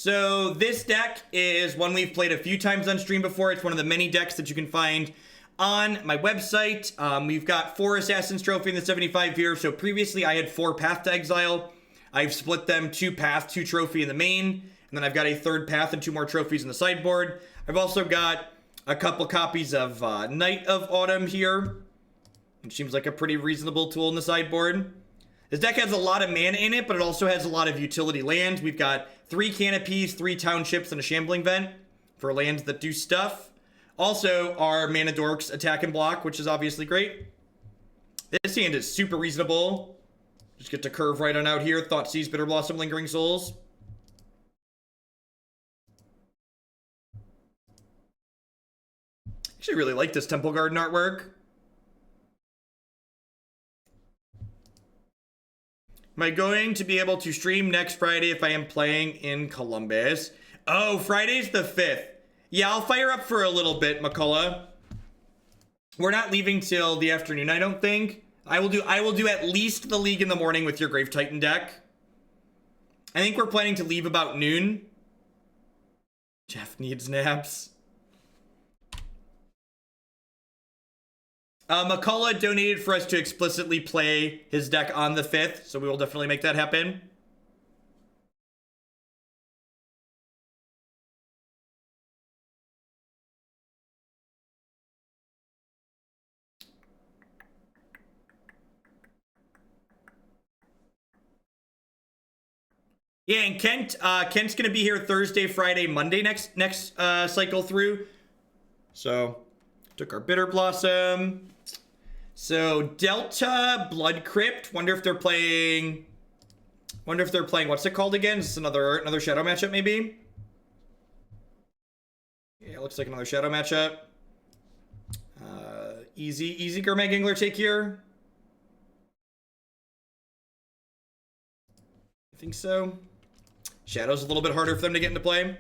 So this deck is one we've played a few times on stream before. It's one of the many decks that you can find on my website. We've got 4 Assassin's Trophy in the 75 here. So previously I had 4 Path to Exile. I've split them 2 Path, 2 Trophy in the main. And then I've got a 3rd Path and 2 more trophies in the sideboard. I've also got a couple copies of Night of Autumn here, which seems like a pretty reasonable tool in the sideboard. This deck has a lot of mana in it, but it also has a lot of utility lands. We've got 3 Canopies, 3 Townships, and a Shambling Vent for lands that do stuff. Also, our Mana Dorks attack and block, which is obviously great. This hand is super reasonable. Just get to curve right on out here. Thoughtseize, Bitterblossom, Lingering Souls. Actually really like this Temple Garden artwork. Am I going to be able to stream next Friday if I am playing in Columbus? Oh, Friday's the 5th. Yeah, I'll fire up for a little bit, McCullough. We're not leaving till the afternoon, I don't think. I will do at least the League in the morning with your Grave Titan deck. I think we're planning to leave about noon. Jeff needs naps. McCullough donated for us to explicitly play his deck on the 5th, so we will definitely make that happen. Yeah, and Kent's gonna be here Thursday, Friday, Monday next cycle through. So took our Bitterblossom. So Delta, Blood Crypt. Wonder if they're playing. What's it called again? Is this another shadow matchup maybe? Yeah, it looks like another shadow matchup. Easy Gourmet Gangler take here. I think so. Shadow's a little bit harder for them to get into play.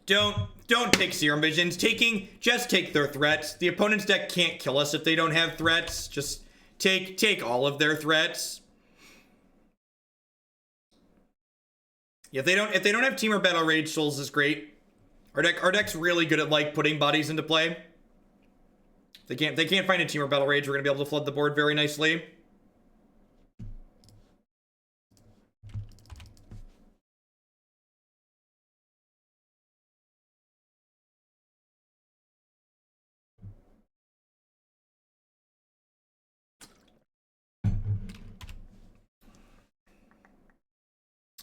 Don't take Serum Visions. Just take their threats. The opponent's deck can't kill us if they don't have threats. Just take all of their threats. Yeah, if they don't have Team or Battle Rage, Souls is great. Our deck's really good at like putting bodies into play. If they can't find a Team or Battle Rage, we're gonna be able to flood the board very nicely.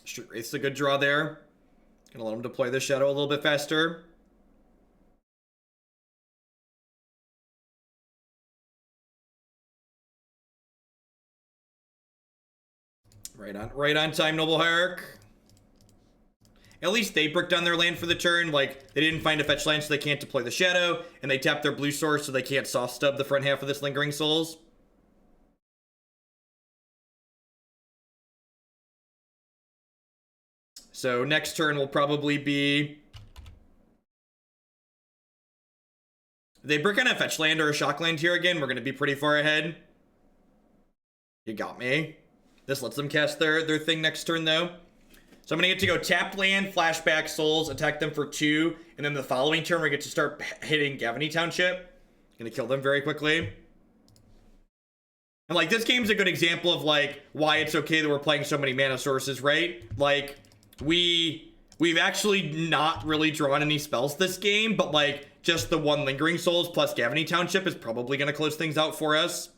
Street Wraith's a good draw there. Gonna let him deploy the Shadow a little bit faster. Right on time, Noble Hierarch. At least they bricked down their land for the turn. Like, they didn't find a fetch land, so they can't deploy the Shadow, and they tapped their blue source, so they can't soft stub the front half of this Lingering Souls. So next turn will probably be... If they brick on a fetch land or a shock land here again, we're going to be pretty far ahead. You got me. This lets them cast their thing next turn, though. So I'm going to get to go tapped land, flashback souls, attack them for 2, and then the following turn we get to start hitting Gavony Township. Going to kill them very quickly. And, like, this game's a good example of, like, why it's okay that we're playing so many mana sources, right? Like, we've actually not really drawn any spells this game, but, like, just the 1 Lingering Souls plus Gavony Township is probably going to close things out for us.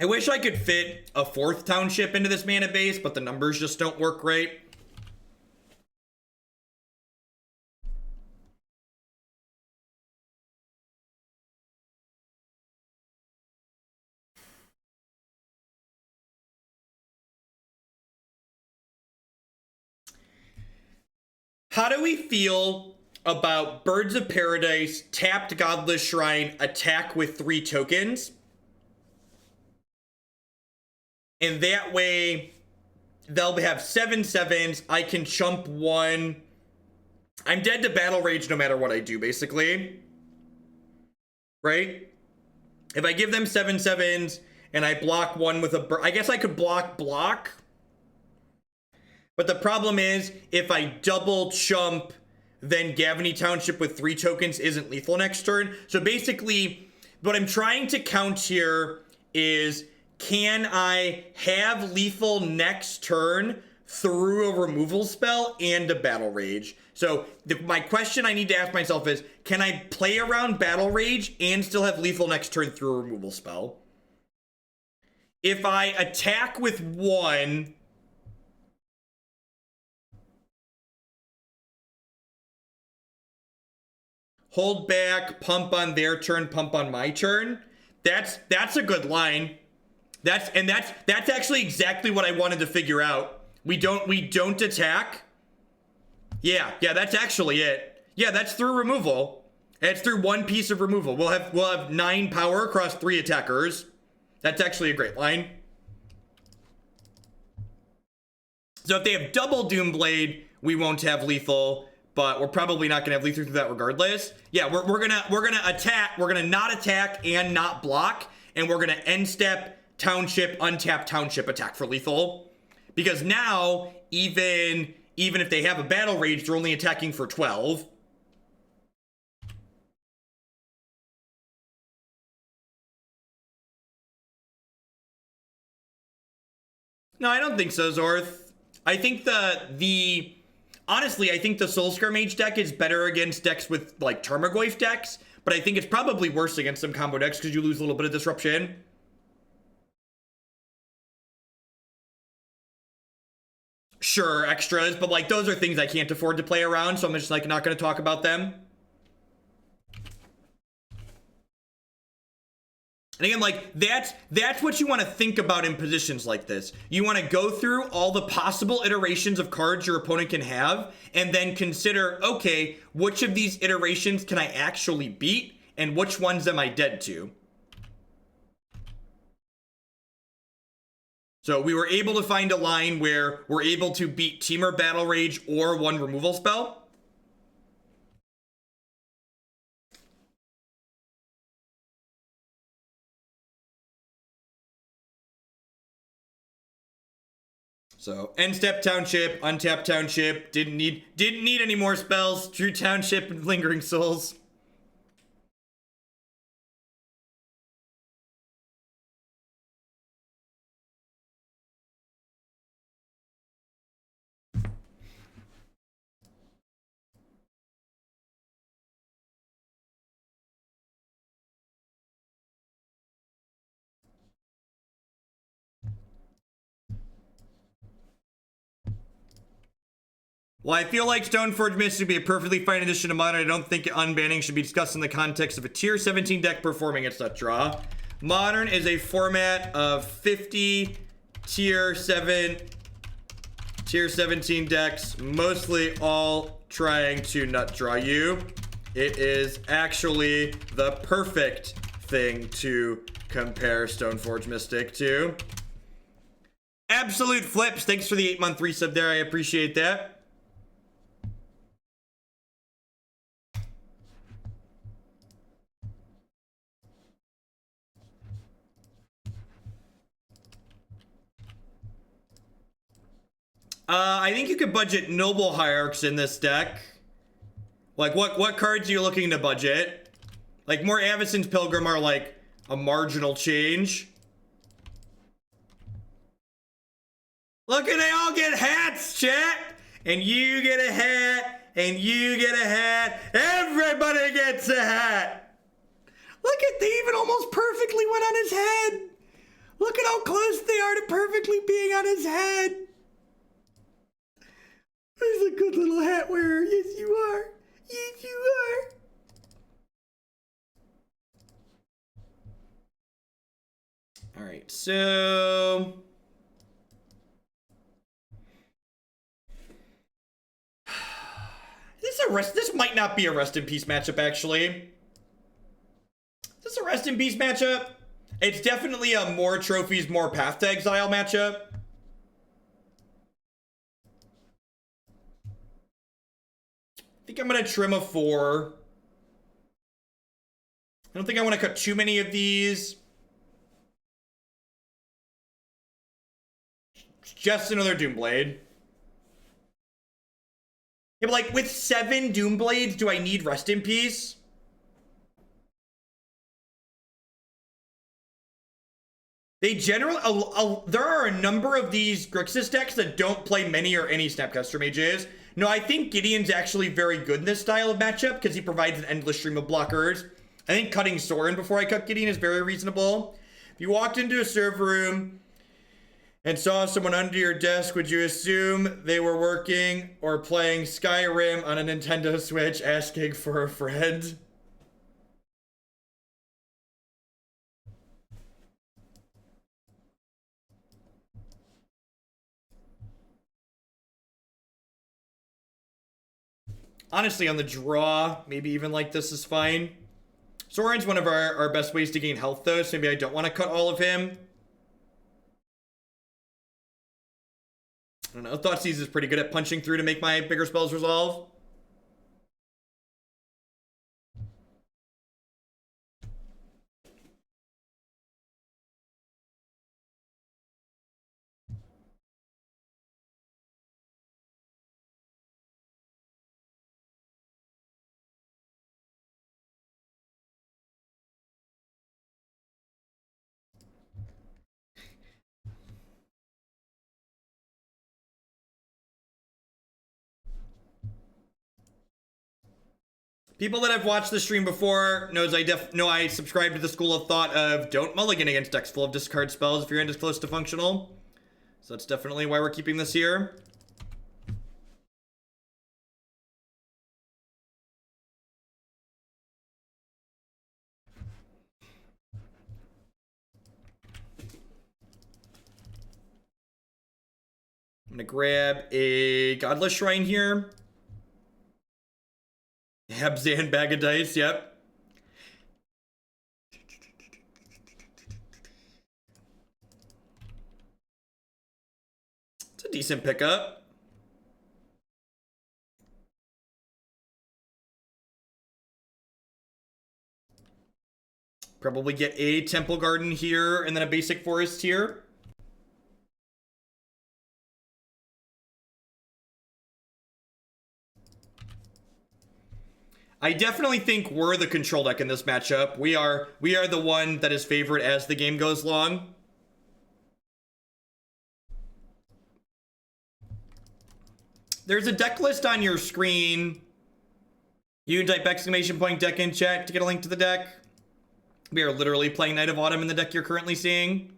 I wish I could fit a 4th Township into this mana base, but the numbers just don't work right. How do we feel about Birds of Paradise, tapped Godless Shrine, attack with 3 tokens? And that way, they'll have 7/7s. I can chump one. I'm dead to Battle Rage no matter what I do, basically. Right? If I give them 7/7s and I block one with a... I guess I could block. But the problem is, if I double chump, then Gavony Township with 3 tokens isn't lethal next turn. So basically, what I'm trying to count here is, can I have lethal next turn through a removal spell and a Battle Rage? So my question I need to ask myself is, can I play around Battle Rage and still have lethal next turn through a removal spell? If I attack with 1... hold back, pump on their turn, pump on my turn. That's a good line. That's actually exactly what I wanted to figure out. We don't attack. Yeah, that's actually it. Yeah, that's through removal. It's through 1 piece of removal. We'll have 9 power across 3 attackers. That's actually a great line. So if they have double Doomblade, we won't have lethal. But we're probably not gonna have lethal through that regardless. Yeah, we're gonna attack. We're gonna not attack and not block, and we're gonna end step Township, untap Township, attack for lethal. Because now, even if they have a Battle Rage, they're only attacking for 12. No, I don't think so, Zorth. I think honestly, I think the Soulscar Mage deck is better against decks with, like, Tarmogoyf decks, but I think it's probably worse against some combo decks because you lose a little bit of disruption. Sure, extras, but, like, those are things I can't afford to play around, so I'm just, like, not going to talk about them. And again, like, that's what you want to think about in positions like this. You want to go through all the possible iterations of cards your opponent can have, and then consider, okay, which of these iterations can I actually beat, and which ones am I dead to? So we were able to find a line where we're able to beat Temur Battle Rage or 1 removal spell. So end step Township, untap Township, didn't need any more spells, drew Township and Lingering Souls. Well, I feel like Stoneforge Mist would be a perfectly fine addition to Modern. I don't think unbanning should be discussed in the context of a tier 17 deck performing its nut draw. Modern is a format of 50 tier 17 decks, mostly all trying to nut draw you. It is actually the perfect thing to compare Stoneforge Mystic to. Absolute Flips, thanks for the 8-month resub there. I appreciate that. I think you could budget Noble Hierarchs in this deck. Like, what cards are you looking to budget? Like, more Avacyn's Pilgrim are, like, a marginal change. Look, and they all get hats, chat! And you get a hat, and you get a hat. Everybody gets a hat! Look at, they even almost perfectly went on his head! Look at how close they are to perfectly being on his head! He's a good little hat wearer. Yes, you are. Yes, you are. All right, so this might not be a Rest in Peace matchup, actually. Is this a Rest in Peace matchup? It's definitely a more trophies, more path to exile matchup. I think I'm going to trim a 4. I don't think I want to cut too many of these. Just another Doomblade. Yeah, but like with 7 Doomblades, do I need Rest in Peace? They generally, there are a number of these Grixis decks that don't play many or any Snapcaster Mages. No, I think Gideon's actually very good in this style of matchup because he provides an endless stream of blockers. I think cutting Sorin before I cut Gideon is very reasonable. If you walked into a server room and saw someone under your desk, would you assume they were working or playing Skyrim on a Nintendo Switch asking for a friend? Honestly, on the draw, maybe even like this is fine. Sorin's one of our best ways to gain health, though, so maybe I don't want to cut all of him. I don't know. Thoughtseize is pretty good at punching through to make my bigger spells resolve. People that have watched the stream before know I subscribe to the school of thought of don't mulligan against decks full of discard spells if your end is close to functional. So that's definitely why we're keeping this here. I'm gonna grab a Godless Shrine here. Abzan bag of dice, yep. It's a decent pickup. Probably get a Temple Garden here and then a basic forest here. I definitely think we're the control deck in this matchup. We are the one that is favored as the game goes long. There's a deck list on your screen. You can type !deck in chat to get a link to the deck. We are literally playing Knight of Autumn in the deck you're currently seeing.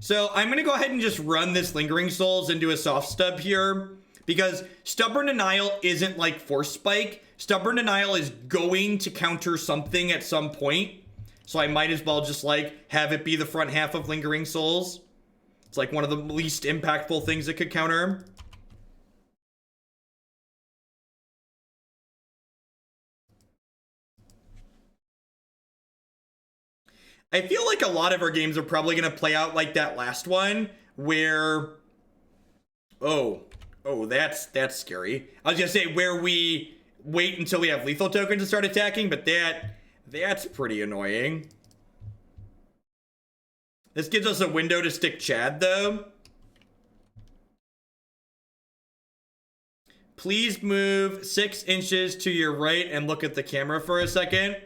So I'm going to go ahead and just run this Lingering Souls into a soft stub here, because Stubborn Denial isn't like Force Spike. Stubborn Denial is going to counter something at some point. So I might as well just like have it be the front half of Lingering Souls. It's like one of the least impactful things it could counter. I feel like a lot of our games are probably going to play out like that last one, where... Oh, that's scary. I was going to say where we wait until we have lethal tokens to start attacking, but that's pretty annoying. This gives us a window to stick Chad, though. Please move 6 inches to your right and look at the camera for a second.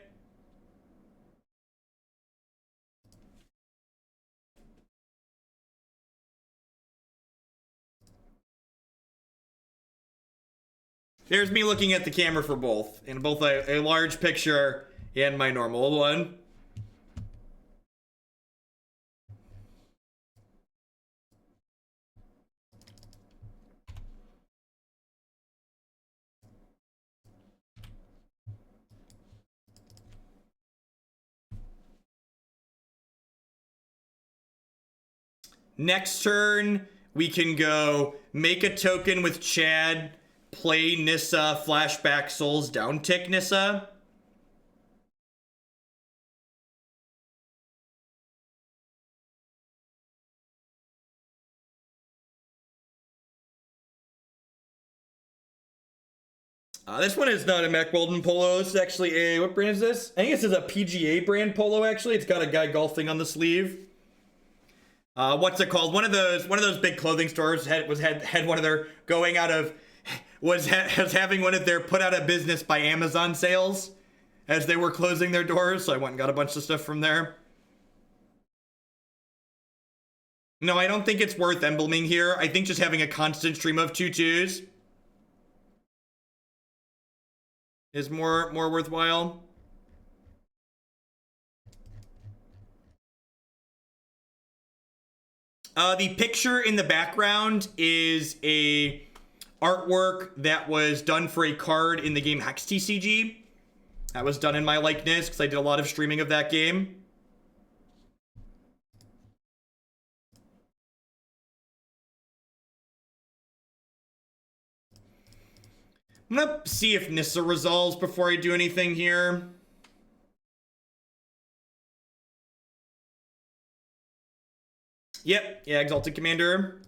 There's me looking at the camera for both, in both a large picture and my normal one. Next turn, we can go make a token with Chad, play Nissa, flashback, souls, downtick Nissa. This one is not a Mac Weldon polo. This is actually a, what brand is this? I think this is a PGA brand polo, actually. It's got a guy golfing on the sleeve. What's it called? One of those big clothing stores had one of their going out of, was having one of their put out of business by Amazon sales as they were closing their doors. So I went and got a bunch of stuff from there. No, I don't think it's worth embleming here. I think just having a constant stream of 2/2s is more worthwhile. The picture in the background is a artwork that was done for a card in the game Hex TCG. That was done in my likeness because I did a lot of streaming of that game. I'm gonna see if Nissa resolves before I do anything here. Yep, yeah, Exalted Commander.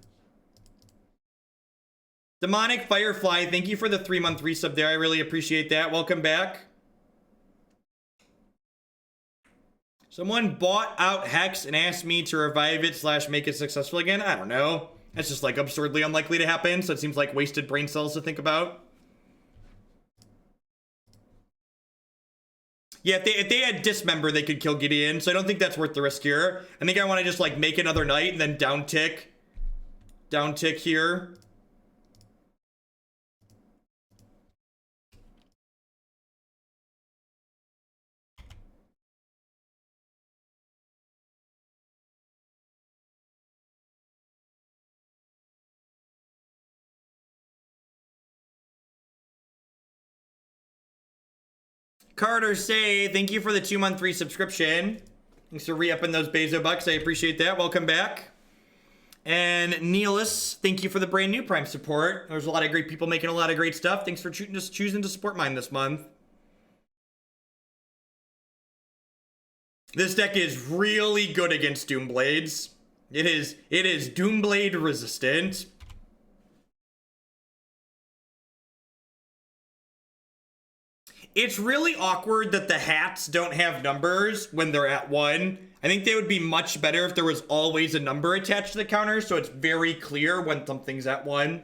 Demonic Firefly, thank you for the 3-month resub there. I really appreciate that. Welcome back. Someone bought out Hex and asked me to revive it / make it successful again. I don't know. That's just like absurdly unlikely to happen, so it seems like wasted brain cells to think about. Yeah, if they had Dismember, they could kill Gideon, so I don't think that's worth the risk here. I think I want to just, like, make another knight and then downtick here. Carter Say, thank you for the 2-month resubscription. Thanks for re-upping those Bezo bucks. I appreciate that. Welcome back. And Neelis, thank you for the brand new Prime support. There's a lot of great people making a lot of great stuff. Thanks for choosing to support mine this month. This deck is really good against Doomblades. It is Doomblade resistant. It's really awkward that the hats don't have numbers when they're at 1. I think they would be much better if there was always a number attached to the counter, so it's very clear when something's at 1.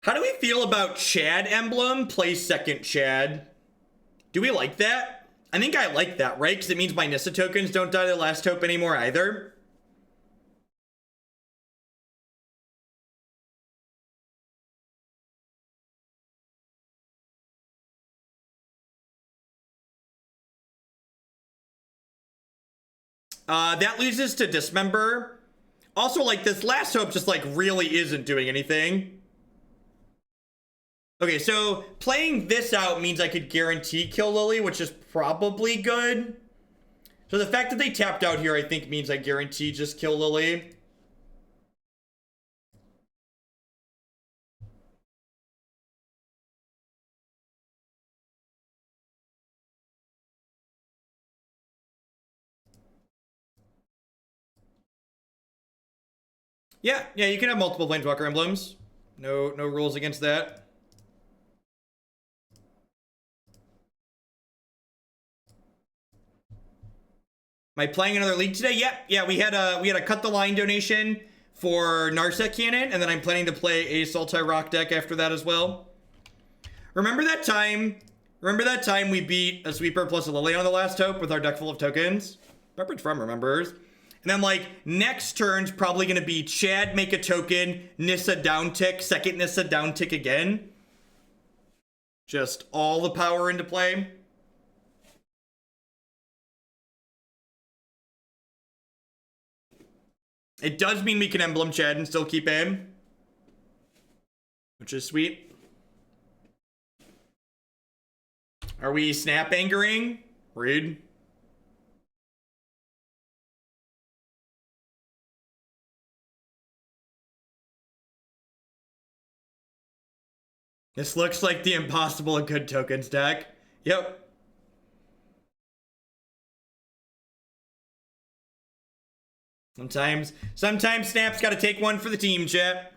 How do we feel about Chad emblem? Play second Chad. Do we like that? I think I like that, right? Because it means my Nissa tokens don't die to the last hope anymore either. That loses to Dismember. Also, like, this last hope just, like, really isn't doing anything. Okay, so playing this out means I could guarantee kill Lily, which is probably good. So the fact that they tapped out here, I think, means I guarantee just kill Lily. Yeah, you can have multiple Planeswalker emblems. No rules against that. Am I playing another league today? Yeah, we had a cut the line donation for Narset Cannon, and then I'm planning to play a Sultai Rock deck after that as well. Remember that time we beat a Sweeper plus a Lily on the last hope with our deck full of tokens? Pepperidge From remembers. And then, like, next turn's probably going to be Chad, make a token, Nissa down tick, second Nissa down tick again. Just all the power into play. It does mean we can emblem Chad and still keep aim, which is sweet. Are we snap angering? Rude. This looks like the impossible and good tokens deck. Yep. Sometimes Snap's got to take one for the team, chat.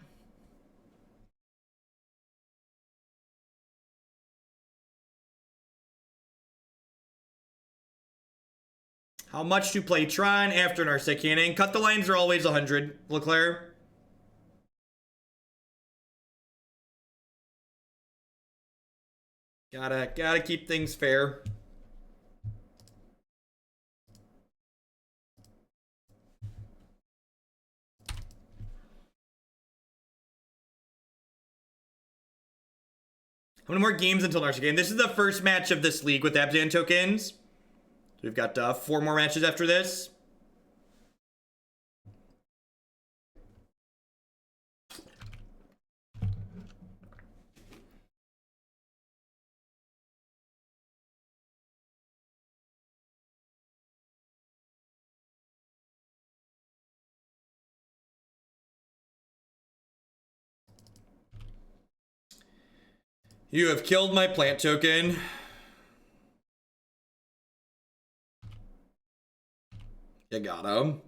How much to play Tron after an Arsec Cannon? Cut the lines are always 100, Leclerc. Gotta keep things fair. How many more games until Arsec Cannon? This is the first match of this league with Abzan tokens. We've got 4 more matches after this. You have killed my plant token. You got him.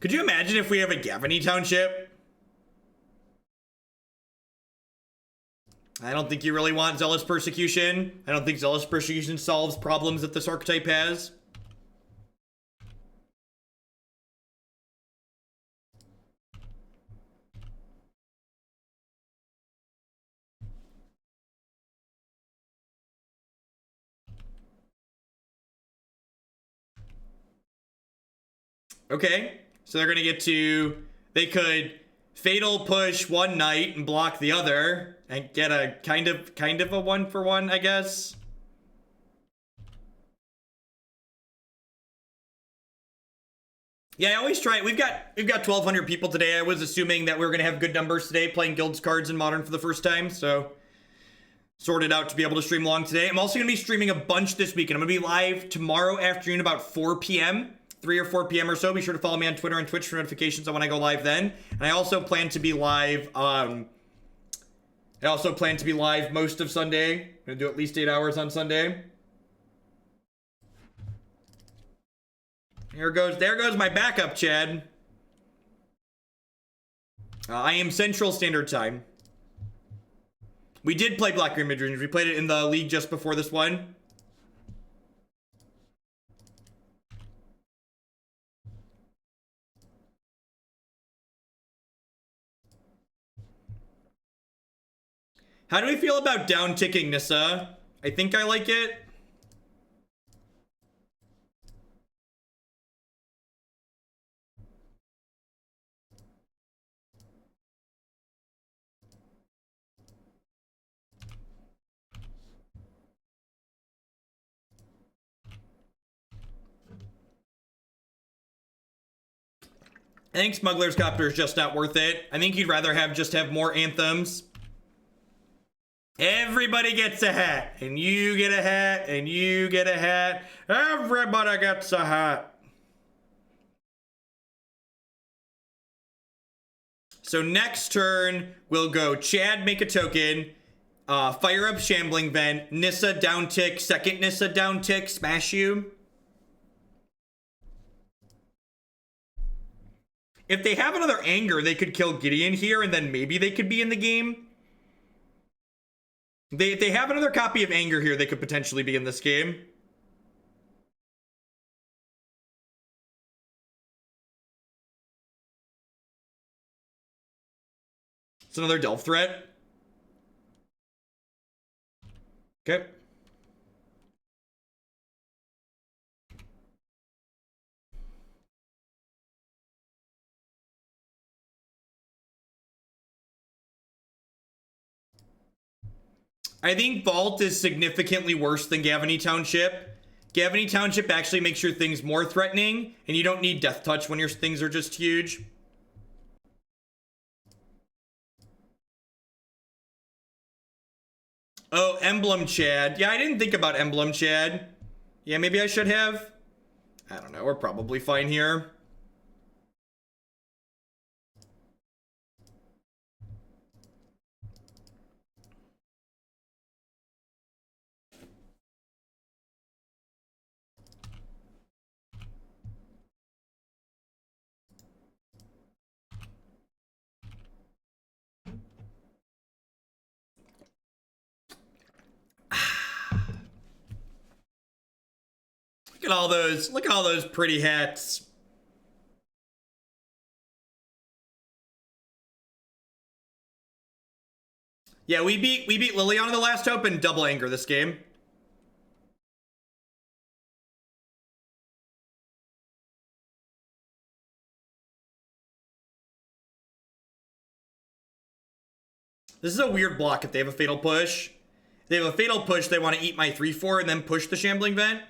Could you imagine if we have a Gavony Township? I don't think you really want Zealous Persecution. I don't think Zealous Persecution solves problems that this archetype has. Okay, so they're gonna get to, they could fatal push one knight and block the other and get a kind of a 1-for-1, I guess. Yeah, I always try. We've got 1,200 people today. I was assuming that we were gonna have good numbers today playing Guilds cards in Modern for the first time, so sorted out to be able to stream long today. I'm also gonna be streaming a bunch this weekend. I'm gonna be live tomorrow afternoon about 4 p.m. 3 or 4 p.m. or so. Be sure to follow me on Twitter and Twitch for notifications on when I go live then. And I also plan to be live, most of Sunday. I'm gonna do at least 8 hours on Sunday. There goes my backup, Chad. I am Central Standard Time. We did play Black Green Mid-Range. We played it in the league just before this one. How do we feel about down-ticking Nissa? I think I like it. I think Smuggler's Copter is just not worth it. I think you'd rather have more anthems. Everybody gets a hat, and you get a hat, and you get a hat. Everybody gets a hat. So next turn, we'll go Chad, make a token, fire up Shambling Vent, Nissa down tick, second Nissa down tick, smash you. If they have another anger, they could kill Gideon here, and then maybe they could be in the game. If they have another copy of Anger here, they could potentially be in this game. It's another Delve threat. Okay. I think Vault is significantly worse than Gavony Township. Gavony Township actually makes your things more threatening, and you don't need Death Touch when your things are just huge. Oh, Emblem Chad. Yeah, I didn't think about Emblem Chad. Yeah, maybe I should have. I don't know, we're probably fine here. Look at all those pretty hats. Yeah, we beat Liliana the Last Hope and Double Anger this game. This is a weird block if they have a Fatal Push. If they have a Fatal Push, they want to eat my 3/4 and then push the Shambling Vent.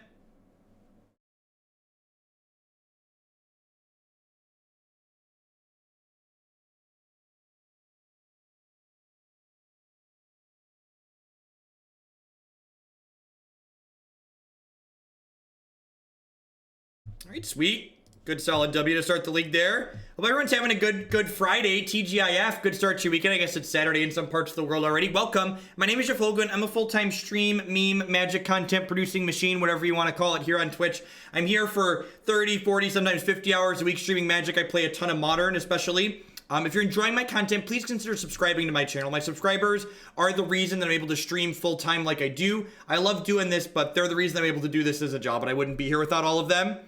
All right, sweet. Good solid W to start the league there. Hope everyone's having a good Friday. TGIF, good start to your weekend. I guess it's Saturday in some parts of the world already. Welcome. My name is Jeff Logan. I'm a full-time stream, meme, magic content producing machine, whatever you want to call it, here on Twitch. I'm here for 30, 40, sometimes 50 hours a week streaming Magic. I play a ton of Modern, especially. If you're enjoying my content, please consider subscribing to my channel. My subscribers are the reason that I'm able to stream full-time like I do. I love doing this, but they're the reason I'm able to do this as a job, and I wouldn't be here without all of them.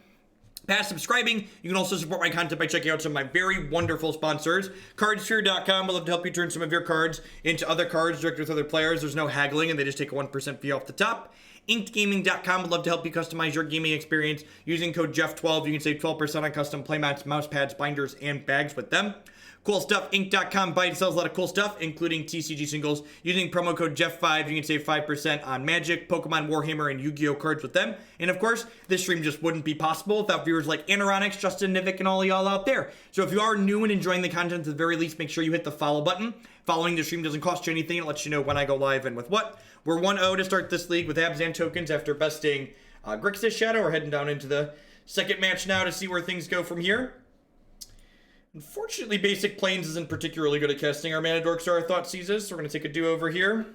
Past subscribing, you can also support my content by checking out some of my very wonderful sponsors. Cardsphere.com will love to help you turn some of your cards into other cards directly with other players. There's no haggling, and they just take a 1% fee off the top. InkedGaming.com would love to help you customize your gaming experience. Using code Jeff12, you can save 12% on custom playmats, mouse pads, binders, and bags with them. Cool Stuff Inc.com buys and sells a lot of cool stuff, including TCG singles. Using promo code Jeff5, you can save 5% on Magic, Pokemon, Warhammer, and Yu-Gi-Oh cards with them. And of course, this stream just wouldn't be possible without viewers like Anaronix, Justin Nivik, and all y'all out there. So if you are new and enjoying the content, at the very least, make sure you hit the follow button. Following the stream doesn't cost you anything. It lets you know when I go live and with what. We're 1-0 to start this league with Abzan tokens after besting Grixis Shadow. We're heading down into the second match now to see where things go from here. Unfortunately, Basic Plains isn't particularly good at casting our Mana Dorks or our Thoughtseizes, so we're going to take a do-over here.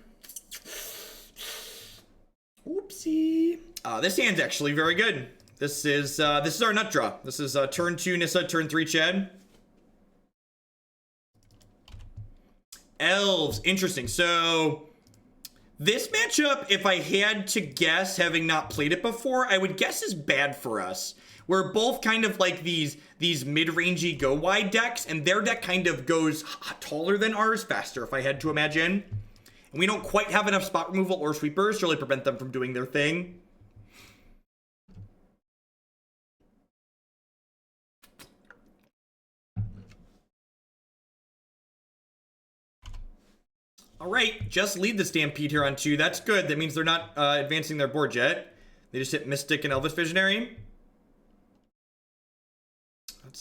Oopsie. This hand's actually very good. This is our nut draw. This is turn 2 Nissa, turn 3 Chad. Elves. Interesting. So, this matchup, if I had to guess, having not played it before, I would guess is bad for us. We're both kind of like these mid-rangey go-wide decks, and their deck kind of goes taller than ours, faster, if I had to imagine. And we don't quite have enough spot removal or sweepers to really prevent them from doing their thing. All right, just lead the Stampede here on 2. That's good. That means they're not advancing their board yet. They just hit Mystic and Elvis Visionary.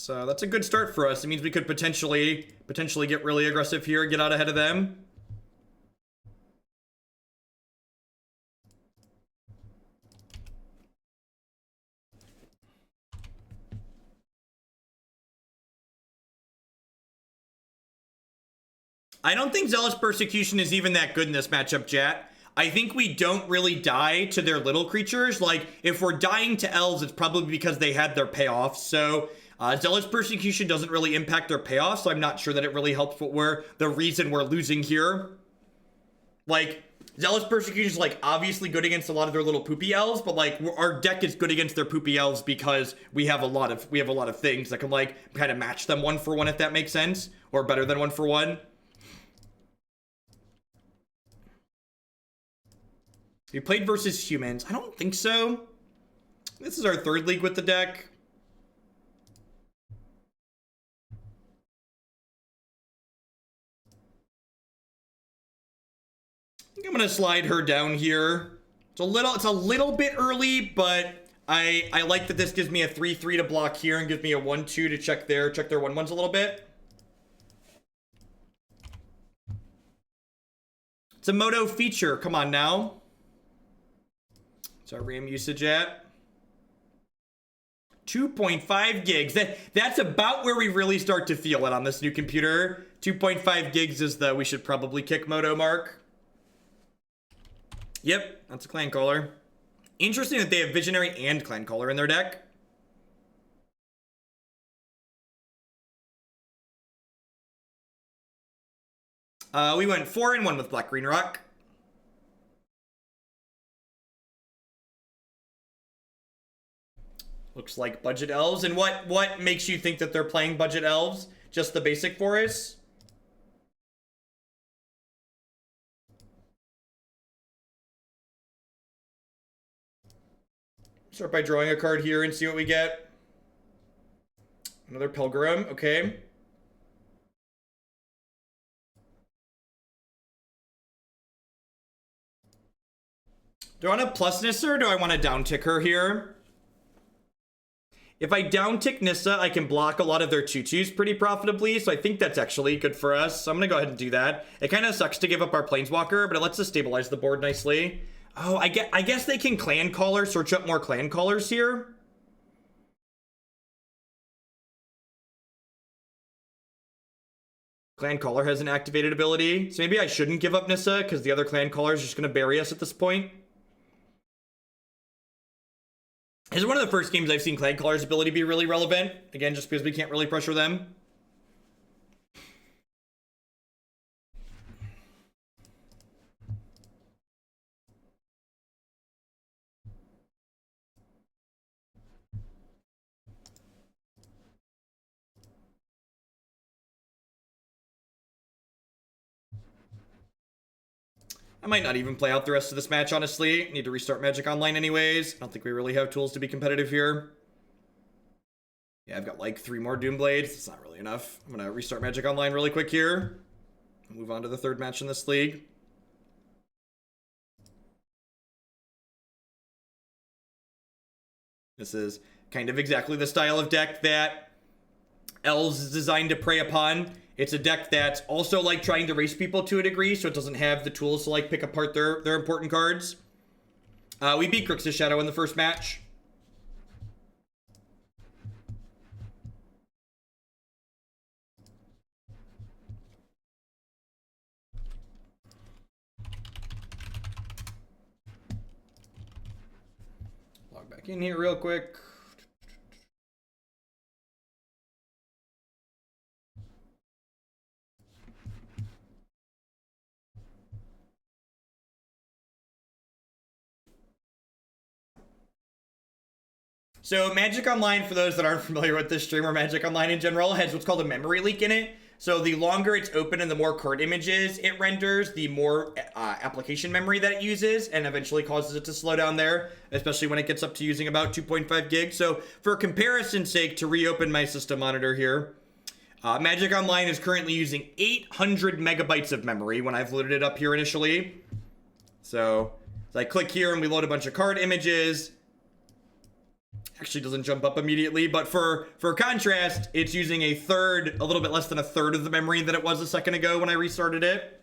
That's a good start for us. It means we could potentially get really aggressive here, get out ahead of them. I don't think Zealous Persecution is even that good in this matchup, chat. I think we don't really die to their little creatures. Like, if we're dying to Elves, it's probably because they had their payoffs. So, Zealous Persecution doesn't really impact their payoffs, so I'm not sure that it really helps what the reason we're losing here. Like, Zealous Persecution is, like, obviously good against a lot of their little poopy elves, but, like, our deck is good against their poopy elves because we have a lot of things that can, like, kind of match them 1-for-1, if that makes sense, or better than 1-for-1. We played versus humans. I don't think so. This is our third league with the deck. I'm gonna slide her down here. It's a little bit early, but I like that this gives me a 3/3 to block here and gives me a 1/2 to check their 1/1s a little bit. It's a Moto feature. Come on now. What's our RAM usage at? 2.5 gigs. That's about where we really start to feel it on this new computer. 2.5 gigs is the we should probably kick Moto mark. Yep, that's a clan caller. Interesting that they have Visionary and clan caller in their deck. We went 4-1 with Black Green Rock. Looks like budget elves. And what makes you think that they're playing budget elves? Just the basic forests? Start by drawing a card here and see what we get. Another Pilgrim, okay. Do I want to plus Nissa or do I want to down tick her here? If I down tick Nissa, I can block a lot of their 2/2s pretty profitably, so I think that's actually good for us. So I'm going to go ahead and do that. It kind of sucks to give up our Planeswalker, but it lets us stabilize the board nicely. Oh, I guess they can clan caller, search up more clan callers here. Clan caller has an activated ability, so maybe I shouldn't give up Nissa because the other clan caller is just going to bury us at this point. This is one of the first games I've seen clan caller's ability be really relevant. Again, just because we can't really pressure them. I might not even play out the rest of this match, honestly. Need to restart Magic Online anyways. I don't think we really have tools to be competitive here. Yeah, I've got like 3 more Doomblades. It's not really enough. I'm going to restart Magic Online really quick here. Move on to the 3rd match in this league. This is kind of exactly the style of deck that Elves is designed to prey upon. It's a deck that's also like trying to race people to a degree, so it doesn't have the tools to like pick apart their important cards. We beat Grixis Shadow in the first match. Log back in here real quick. So Magic Online, for those that aren't familiar with this stream or Magic Online in general, has what's called a memory leak in it. So the longer it's open and the more card images it renders, the more application memory that it uses, and eventually causes it to slow down there, especially when it gets up to using about 2.5 gigs. So for comparison's sake, to reopen my system monitor here, Magic Online is currently using 800 megabytes of memory when I've loaded it up here initially. So I click here and we load a bunch of card images. Actually doesn't jump up immediately, but for contrast, it's using a little bit less than a third of the memory that it was a second ago when I restarted it.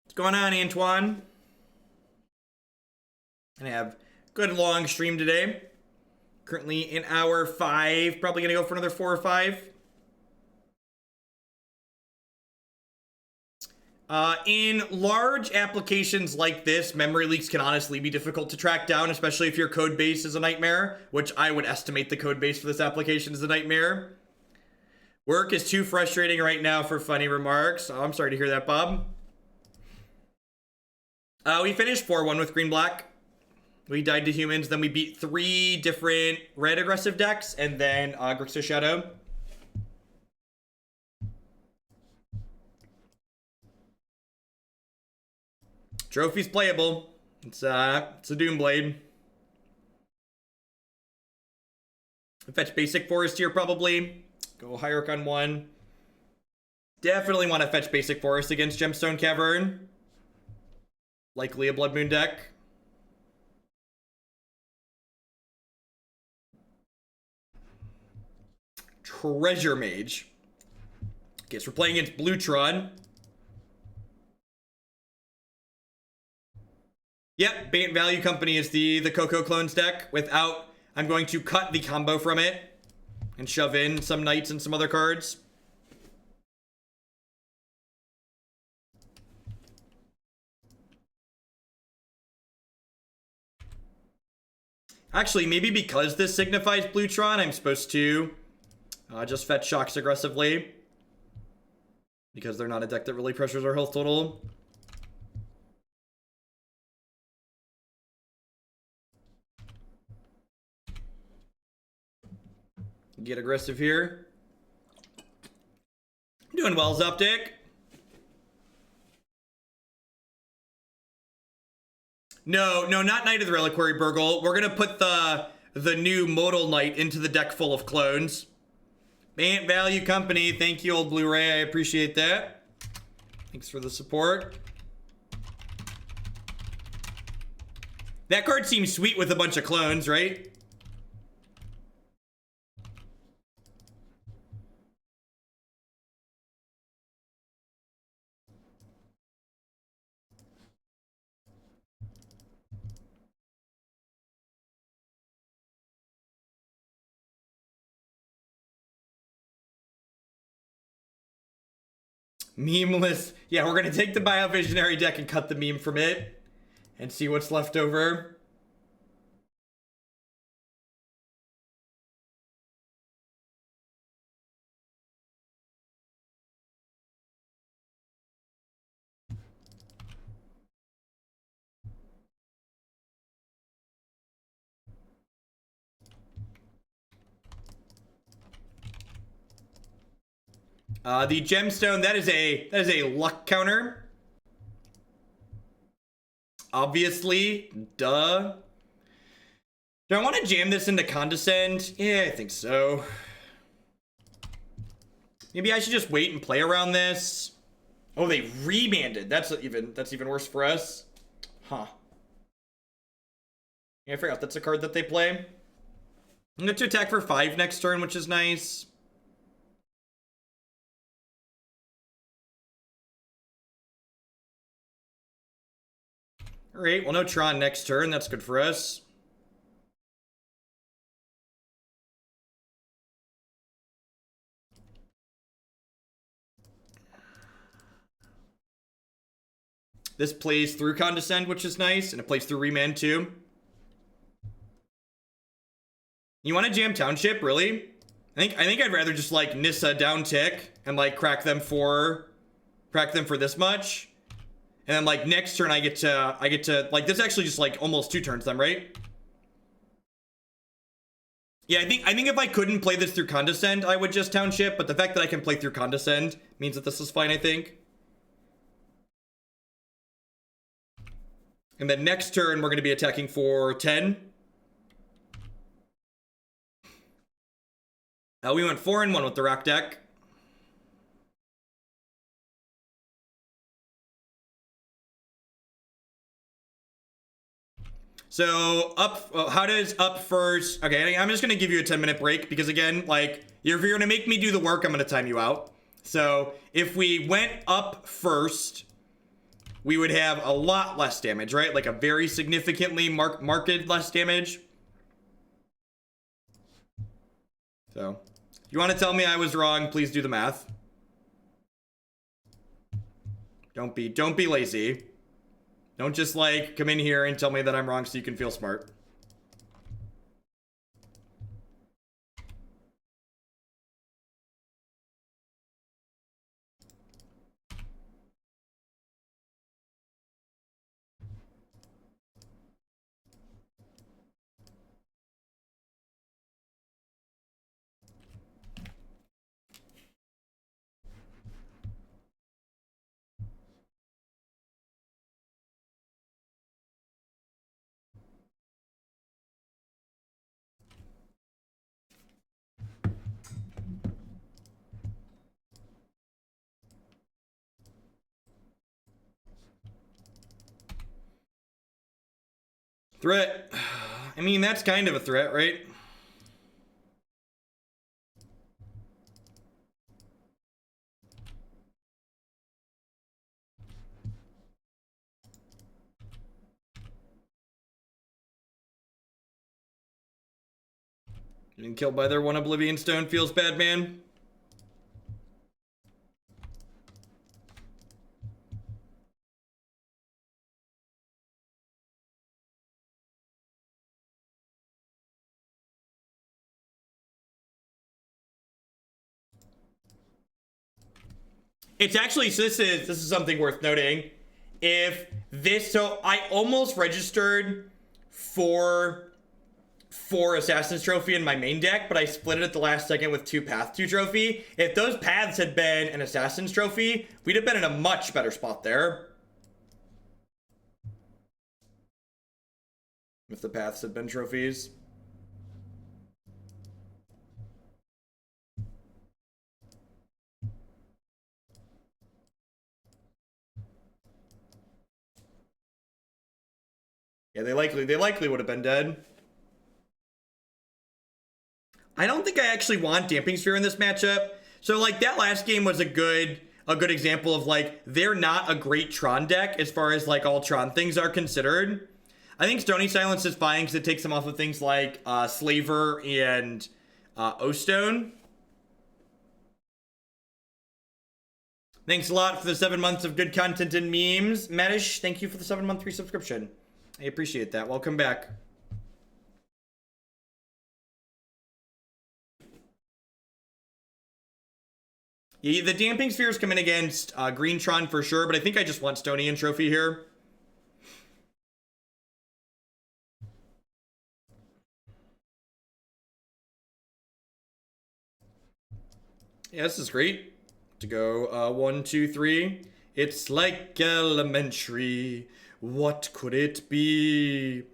What's going on, Antoine? Gonna have a good long stream today. Currently in hour 5, probably gonna go for another 4 or 5. In large applications like this, memory leaks can honestly be difficult to track down, especially if your code base is a nightmare, which I would estimate the code base for this application is a nightmare. Work is too frustrating right now for funny remarks. Oh, I'm sorry to hear that, Bob. We finished 4-1 with green-black. We died to humans, then we beat 3 different red aggressive decks, and then Grixis Shadow. Trophy's playable. It's a Doomblade. Fetch basic forest here, probably. Go Hierarch on 1. Definitely want to fetch basic forest against Gemstone Cavern. Likely a Blood Moon deck. Treasure Mage. Okay, so we're playing against Blue Tron. Yep, Bait Value Company is the Coco Clones deck. Without, I'm going to cut the combo from it and shove in some Knights and some other cards. Actually, maybe because this signifies Blue Tron, I'm supposed to just fetch Shocks aggressively. Because they're not a deck that really pressures our health total. Get aggressive here. Doing well, Zoptic. No, not Knight of the Reliquary Burgle. We're gonna put the new Modal Knight into the deck full of clones. Bant Value Company, thank you, old Blu-ray. I appreciate that. Thanks for the support. That card seems sweet with a bunch of clones, right? Memeless. Yeah, we're gonna take the Biovisionary deck and cut the meme from it and see what's left over. The gemstone, that is a luck counter. Obviously, duh. Do I want to jam this into Condescend? Yeah, I think so. Maybe I should just wait and play around this. Oh, they rebanded. That's even worse for us. Huh. Yeah, I forgot that's a card that they play. I'm going to attack for 5 next turn, which is nice. Alright, well, no Tron next turn. That's good for us. This plays through Condescend, which is nice, and it plays through Remand too. You want to jam Township, really? I think I'd rather just like Nissa down tick and like crack them for this much. And then like next turn I get to like this actually just like almost 2 turns them, right? Yeah, I think if I couldn't play this through Condescend, I would just Township, but the fact that I can play through Condescend means that this is fine, I think. And then next turn we're going to be attacking for 10. We went 4-1 with the Rock deck. So how does up first? Okay, I'm just gonna give you a 10-minute break because again, like if you're gonna make me do the work, I'm gonna time you out. So if we went up first, we would have a lot less damage, right? Like a very significantly marked less damage. So if you want to tell me I was wrong, please do the math. Don't be lazy. Don't just like come in here and tell me that I'm wrong so you can feel smart. Threat. I mean, that's kind of a threat, right? Getting killed by their one Oblivion Stone feels bad, man. It's actually, so this is something worth noting. If this, so I almost registered for Assassin's Trophy in my main deck, but I split it at the last second with 2 Path 2 Trophy. If those paths had been an Assassin's Trophy, we'd have been in a much better spot there. If the paths had been trophies. Yeah, they likely would have been dead. I don't think I actually want Damping Sphere in this matchup. So like that last game was a good example of like they're not a great Tron deck as far as like all Tron things are considered. I think Stony Silence is fine because it takes them off of things like Slaver and O-Stone. Thanks a lot for the 7 months of good content and memes. Madish, thank you for the 7-month free subscription. I appreciate that. Welcome back. Yeah, the Damping Spheres come in against Green Tron for sure, but I think I just want Stony and Trophy here. Yeah, this is great. To go 1, 2, 3. It's like elementary. What could it be?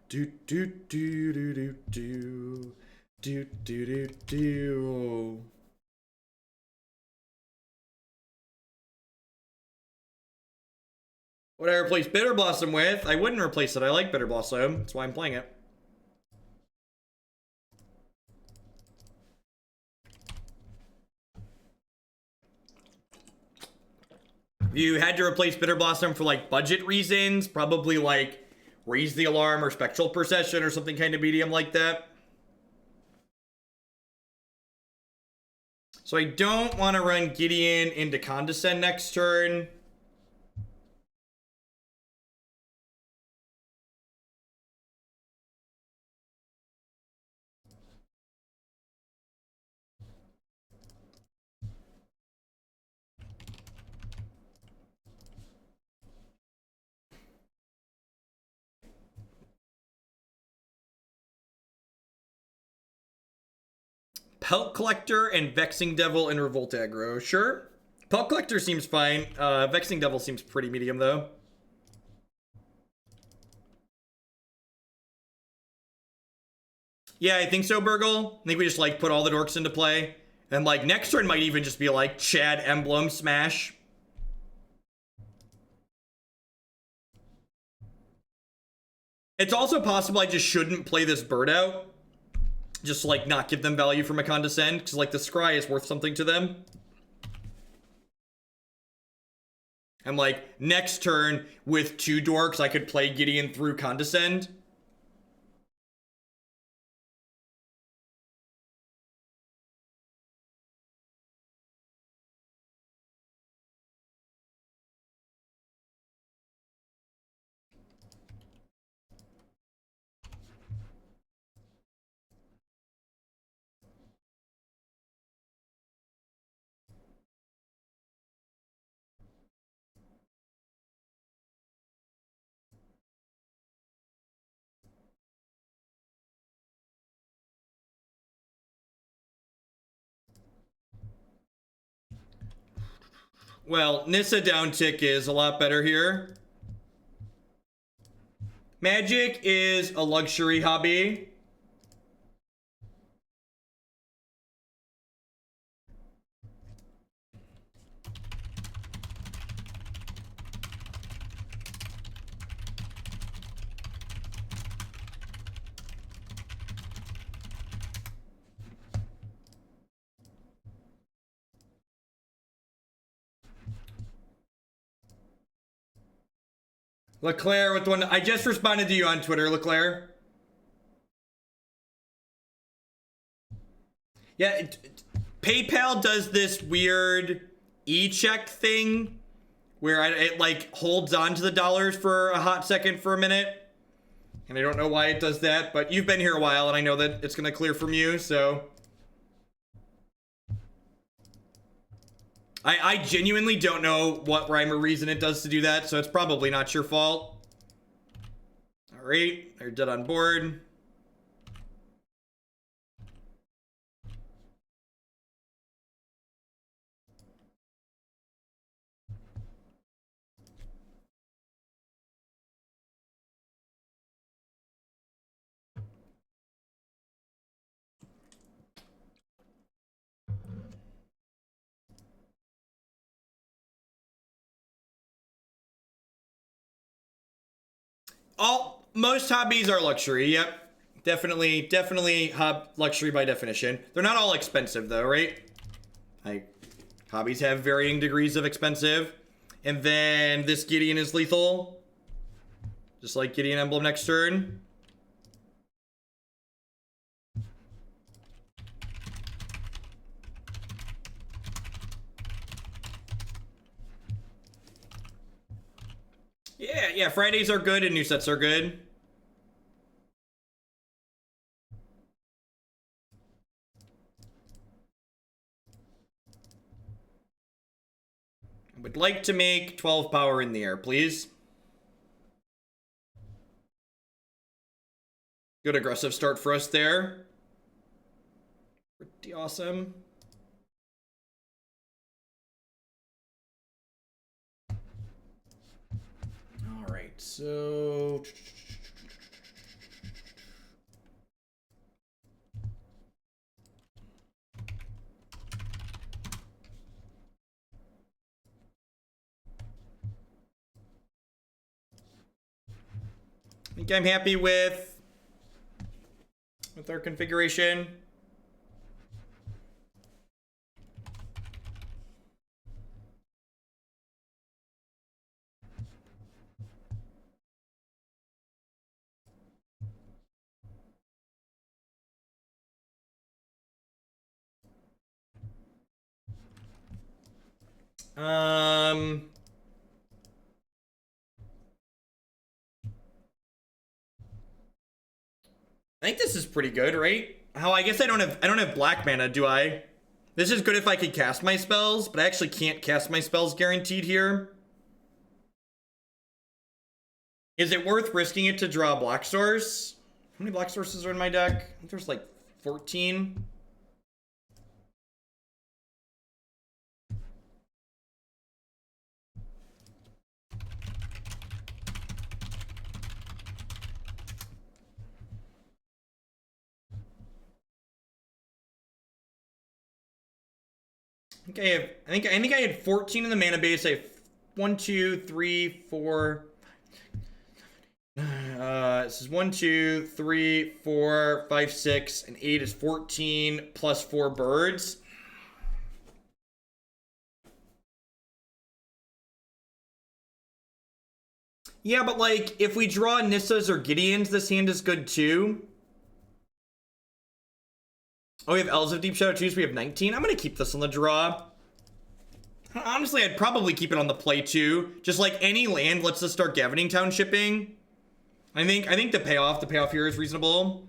Do do do do do do do do do do. Would I replace Bitterblossom with? I wouldn't replace it. I like Bitterblossom. That's why I'm playing it. You had to replace Bitterblossom for like budget reasons, probably like Raise the Alarm or Spectral Procession or something kind of medium like that. So I don't want to run Gideon into Condescend next turn. Pelt Collector and Vexing Devil and Revolt aggro. Sure. Pelt Collector seems fine. Vexing Devil seems pretty medium, though. Yeah, I think so, Burgle. I think we just, like, put all the dorks into play. And, like, next turn might even just be, like, Chad Emblem Smash. It's also possible I just shouldn't play this bird out. Just, like, not give them value from a Condescend, because, like, the Scry is worth something to them. I'm like, next turn, with 2 dorks, I could play Gideon through Condescend. Well, Nissa downtick is a lot better here. Magic is a luxury hobby. Leclerc with one. I just responded to you on Twitter, Leclerc. Yeah, PayPal does this weird e-check thing where it like holds on to the dollars for a hot second for a minute. And I don't know why it does that, but you've been here a while and I know that it's going to clear from you, so. I genuinely don't know what rhyme or reason it does to do that, so it's probably not your fault. All right, they're dead on board. Most hobbies are luxury. Yep, definitely luxury by definition. They're not all expensive though, right? Like hobbies have varying degrees of expensive. And then this Gideon is lethal, just like Gideon emblem next turn. Yeah, Fridays are good and new sets are good. Would like to make 12 power in the air, please. Good aggressive start for us there. Pretty awesome. All right, so... I think I'm happy with our configuration. I think this is pretty good, right? How I guess I don't have black mana, do I? This is good if I could cast my spells, but I actually can't cast my spells guaranteed here. Is it worth risking it to draw a black source? How many black sources are in my deck? I think there's like 14. Okay, I think I had 14 in the mana base. I have 1, 2, 3, 4. This is 1, 2, 3, 4, 5, 6, and 8 is 14 plus 4 birds. Yeah, but like if we draw Nissas or Gideons, this hand is good too. Oh, we have Elves of Deep Shadow too, so we have 19. I'm gonna keep this on the draw. Honestly, I'd probably keep it on the play too. Just like any land lets us start Gavony Townshipping. I think the payoff here is reasonable.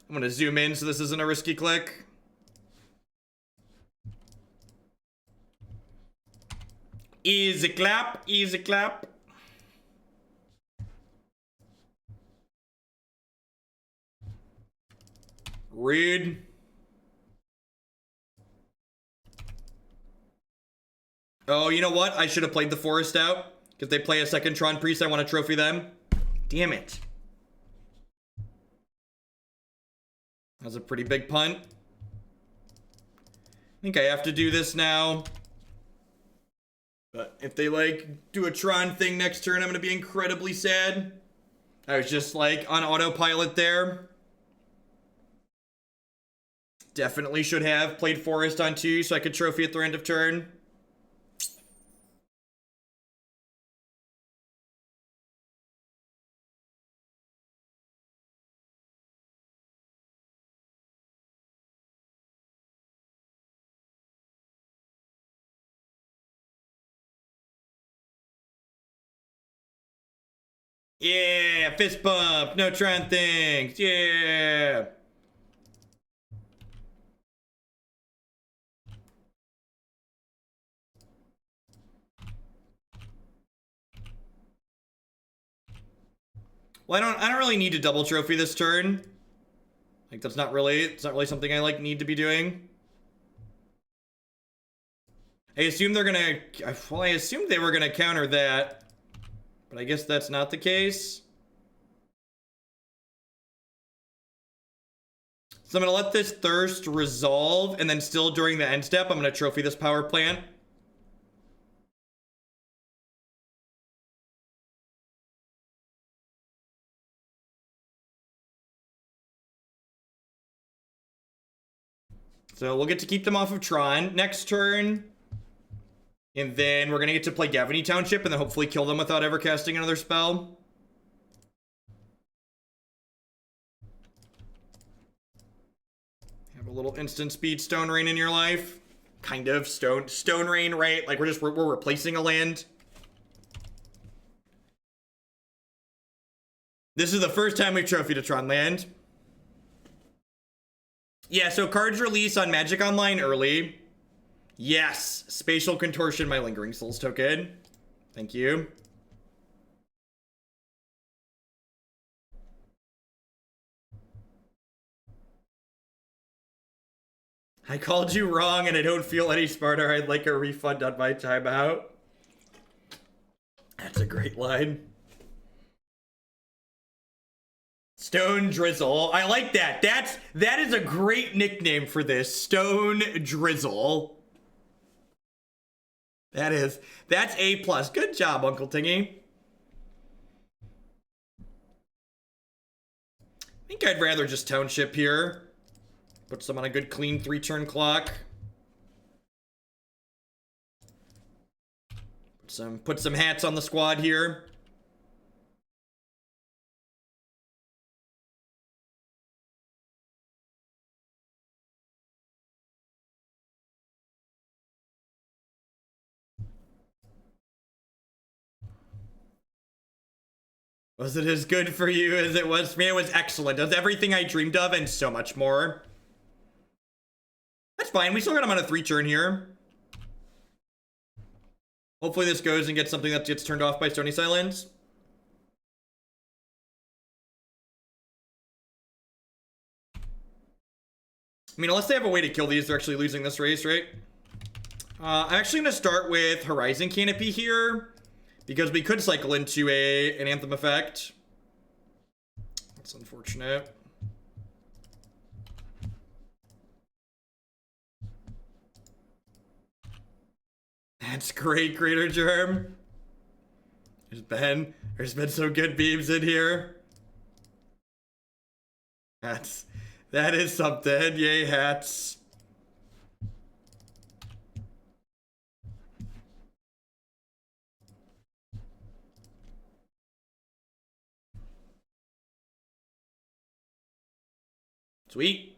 I'm gonna zoom in so this isn't a risky click. Easy clap, easy clap. Rude. Oh, you know what? I should have played the forest out. Because they play a second Tron Priest, I want to trophy them. Damn it. That was a pretty big punt. I think I have to do this now. But if they, like, do a Tron thing next turn, I'm going to be incredibly sad. I was just, like, on autopilot there. Definitely should have played Forest on 2 so I could trophy at the end of turn. Yeah, fist bump, no Tron things, yeah. Well, I don't really need to double trophy this turn. Like it's not really something I like need to be doing. I assume they're gonna, well, I assumed they were gonna counter that, but I guess that's not the case. So I'm gonna let this thirst resolve, and then still during the end step, I'm gonna trophy this power plant. So we'll get to keep them off of Tron next turn. And then we're gonna get to play Gavony Township and then hopefully kill them without ever casting another spell. Have a little instant speed Stone Rain in your life. Kind of. Stone Rain, right? Like we're replacing a land. This is the first time we've trophied a Tron land. Yeah, so cards release on Magic Online early. Yes, Spatial Contortion, my Lingering Souls token. Thank you. I called you wrong and I don't feel any smarter. I'd like a refund on my timeout. That's a great line. Stone Drizzle. I like that. That is a great nickname for this. Stone Drizzle. That's A+. Good job, Uncle Tingy. I think I'd rather just Township here. Put some on a good clean 3-turn clock. Put some hats on the squad here. Was it as good for you as it was for me? It was excellent. It was everything I dreamed of and so much more. That's fine. We still got him on a 3-turn here. Hopefully this goes and gets something that gets turned off by Stony Silence. I mean, unless they have a way to kill these, they're actually losing this race, right? I'm actually going to start with Horizon Canopy here, because we could cycle into an Anthem effect. That's unfortunate. That's great, Greater Germ. There's been some good beams in here. That is something. Yay, hats. Sweet.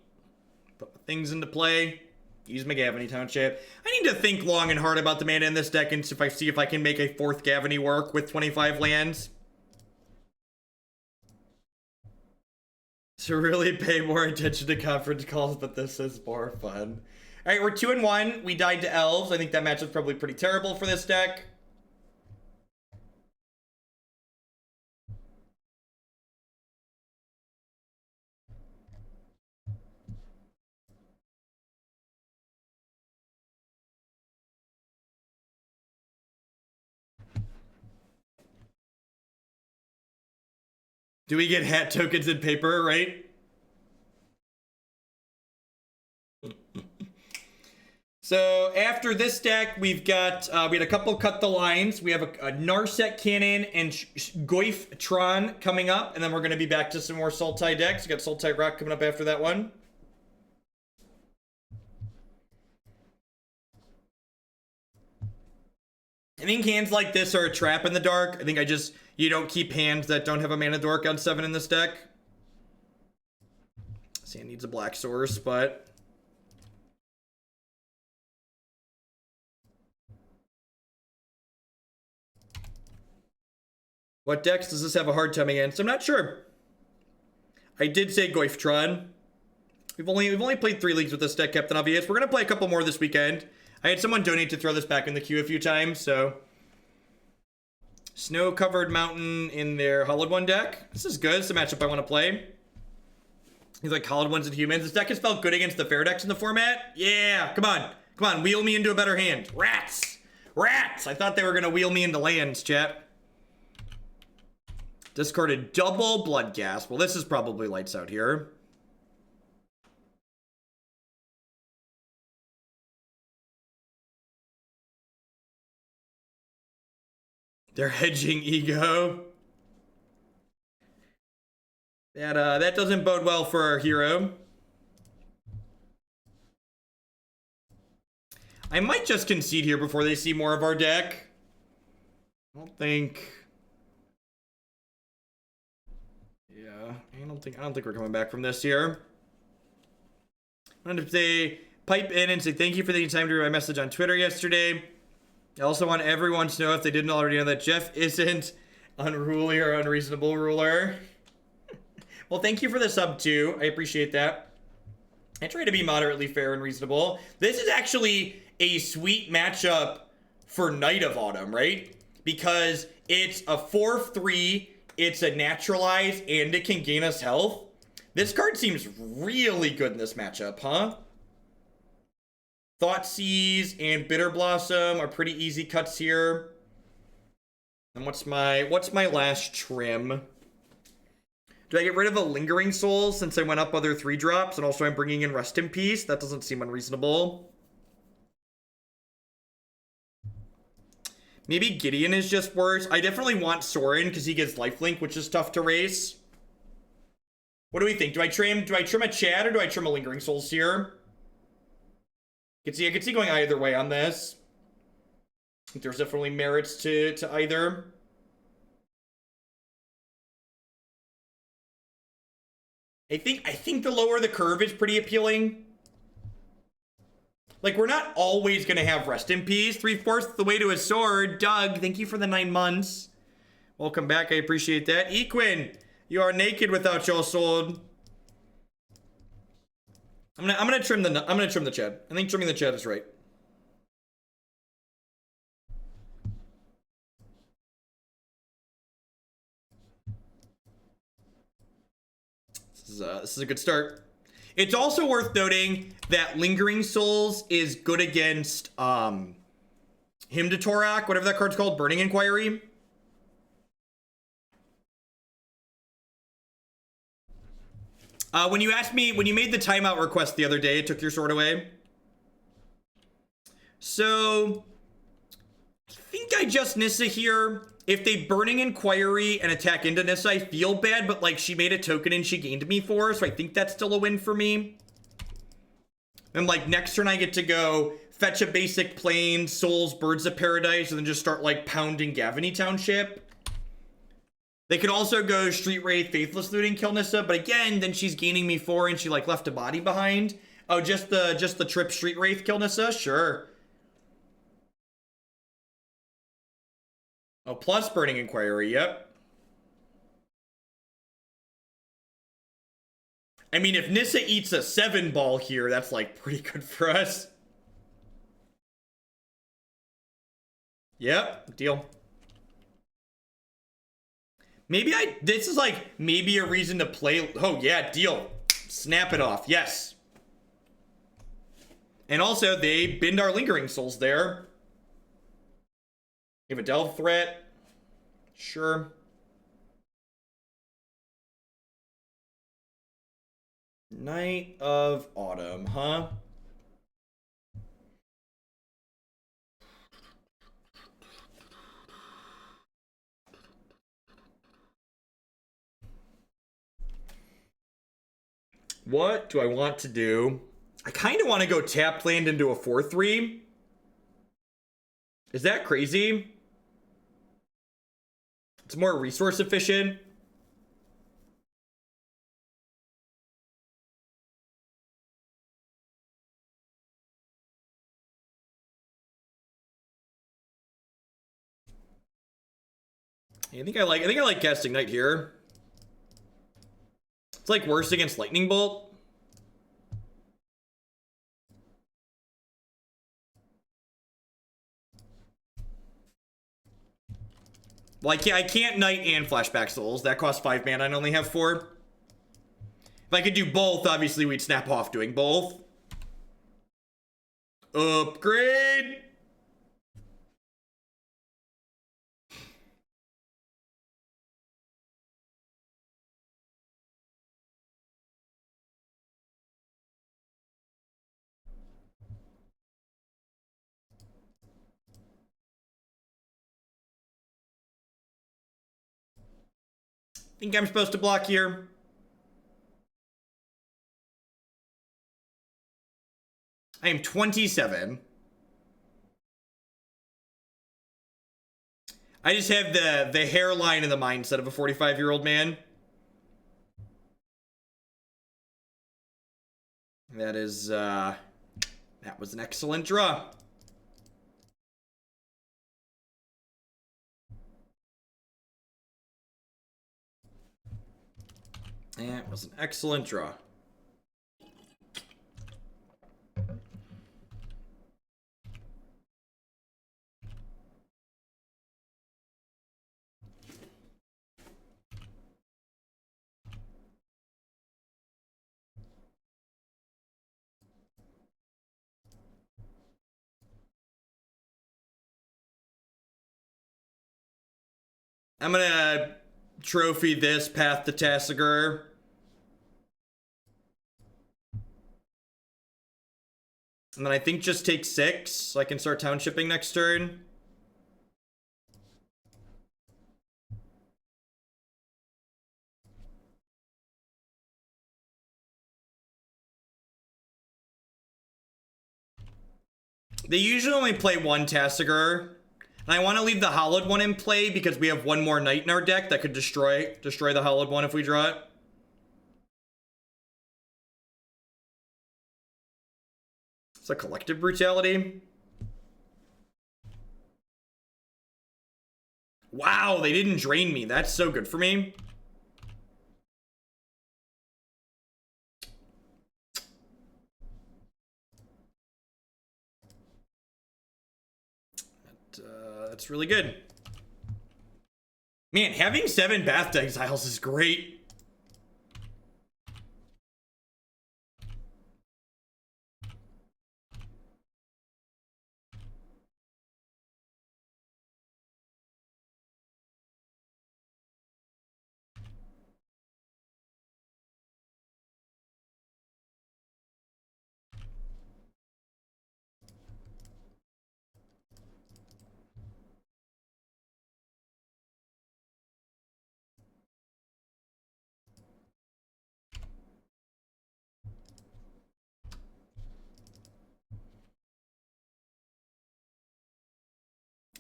Put things into play. Use my Gavony Township. I need to think long and hard about the mana in this deck and see if I can make a 4th Gavony work with 25 lands. To really pay more attention to conference calls, but this is more fun. Alright, we're 2-1. We died to Elves. I think that match is probably pretty terrible for this deck. Do we get hat tokens in paper, right? So after this deck, we've got, we had a couple Cut the Lines. We have a Narset Cannon and Goyf Tron coming up. And then we're going to be back to some more Sultai decks. We got Sultai Rock coming up after that one. I think hands like this are a trap in the dark. I think you don't keep hands that don't have a mana dork on 7 in this deck. Sand needs a black source, but... What decks does this have a hard time against? I'm not sure. I did say Tron. We've only played 3 leagues with this deck, Captain Obvious. We're gonna play a couple more this weekend. I had someone donate to throw this back in the queue a few times, so... Snow-covered mountain in their Hollowed One deck. This is good. It's a matchup I want to play. He's like Hollowed Ones and humans. This deck has felt good against the fair decks in the format. Yeah, come on. Come on, wheel me into a better hand. Rats! Rats! I thought they were gonna wheel me into lands, chat. Discarded double Bloodghast. Well, this is probably lights out here. They're hedging ego. That doesn't bode well for our hero. I might just concede here before they see more of our deck. I don't think we're coming back from this here. I'm gonna say pipe in and say thank you for taking time to read my message on Twitter yesterday. I also want everyone to know, if they didn't already know, that Jeff isn't unruly or unreasonable ruler. Well, thank you for the sub too. I appreciate that. I try to be moderately fair and reasonable. This is actually a sweet matchup for Night of Autumn, right? Because it's a 4/3, it's a naturalize, and it can gain us health. This card seems really good in this matchup, huh? Thoughtseize and Bitterblossom are pretty easy cuts here. And what's my last trim? Do I get rid of a Lingering Soul since I went up other 3-drops, and also I'm bringing in Rest in Peace? That doesn't seem unreasonable. Maybe Gideon is just worse. I definitely want Sorin because he gets lifelink, which is tough to race. What do we think? Do I trim a Chad or do I trim a Lingering Souls here? I could see going either way on this. I think there's definitely merits to either. I think the lower the curve is pretty appealing. Like, we're not always gonna have Rest in Peace. 3/4 the way to a sword. Doug, thank you for the 9 months. Welcome back, I appreciate that. Equin, you are naked without your sword. I'm gonna trim the Chad. I think trimming the Chad is right. This is a good start. It's also worth noting that Lingering Souls is good against Hymn to Torak, whatever that card's called, Burning Inquiry. When you made the timeout request the other day, it took your sword away. So I think I just Nissa here. If they Burning Inquiry and attack into Nissa, I feel bad, but like she made a token and she gained me 4, so I think that's still a win for me. And like next turn I get to go fetch a basic plane, Souls, Birds of Paradise, and then just start like pounding Gavony Township. They could also go Street Wraith, Faithless Looting, kill Nissa, but again, then she's gaining me 4 and she like left a body behind. Oh, just the trip Street Wraith kill Nissa? Sure. Oh, plus Burning Inquiry, yep. I mean, if Nissa eats a 7 ball here, that's like pretty good for us. Yep, deal. This is like maybe a reason to play. Oh yeah, deal. Snap it off, yes. And also, they binned our Lingering Souls there. You have a delve threat. Sure. Night of Autumn, huh? What do I want to do? I kind of want to go tap land into a 4/3. Is that crazy? It's more resource efficient. I think I like casting Knight here. It's like worse against Lightning Bolt. Well, I can't Knight and Flashback Souls. That costs 5 mana and I only have 4. If I could do both, obviously we'd snap off doing both. Upgrade! Think I'm supposed to block here. I am 27. I just have the hairline and the mindset of a 45-year-old man. That is, that was an excellent draw. That was an excellent draw. I'm gonna trophy this Path to Tassiger. And then I think just take 6 so I can start townshipping next turn. They usually only play 1 Tassiger. And I want to leave the Hollowed one in play because we have 1 more Knight in our deck that could destroy the Hollowed one if we draw it. It's a Collective Brutality. Wow, they didn't drain me. That's so good for me. That's really good. Man, having 7 Path to Exiles is great.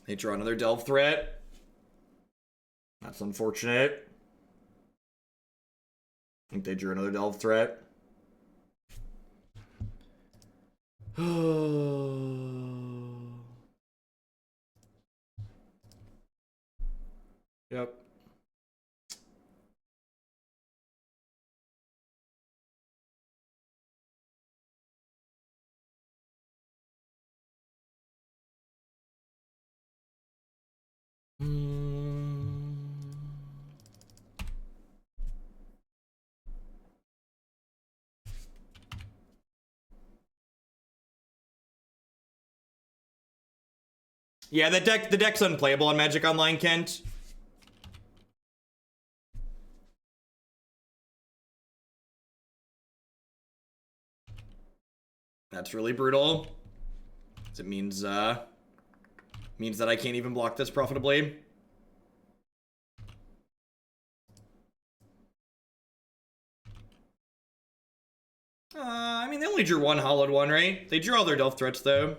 They draw another Delve threat. That's unfortunate. I think they drew another Delve threat. Yep. Yeah, the deck's unplayable on Magic Online, Kent. That's really brutal. It means that I can't even block this profitably. I mean, they only drew 1 Hollowed one, right? They drew all their Delve threats, though.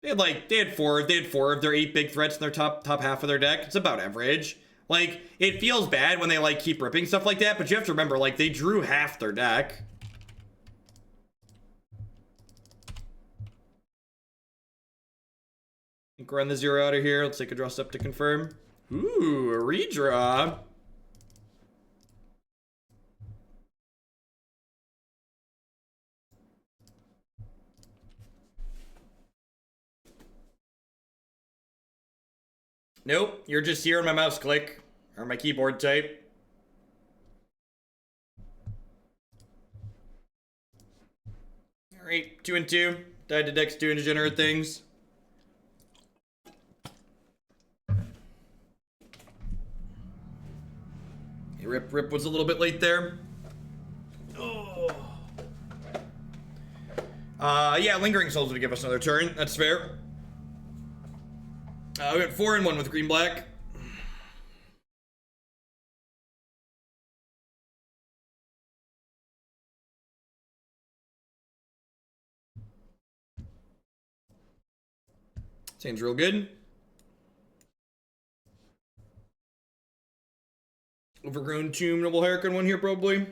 they had four of their 8 big threats in their top half of their deck. It's about average. Like, it feels bad when they like keep ripping stuff like that, but you have to remember, like, they drew half their deck. I think we're on the 0 out of here. Let's take a draw step to confirm. Ooh, a redraw. Nope, you're just hearing my mouse click or my keyboard type. All right, 2 and 2. Died to decks doing degenerate things. Hey, Rip was a little bit late there. Oh. Yeah, Lingering Souls would give us another turn. That's fair. We went 4 and 1 with green black. Seems real good. Overgrown Tomb, Noble Hierarch on one here, probably.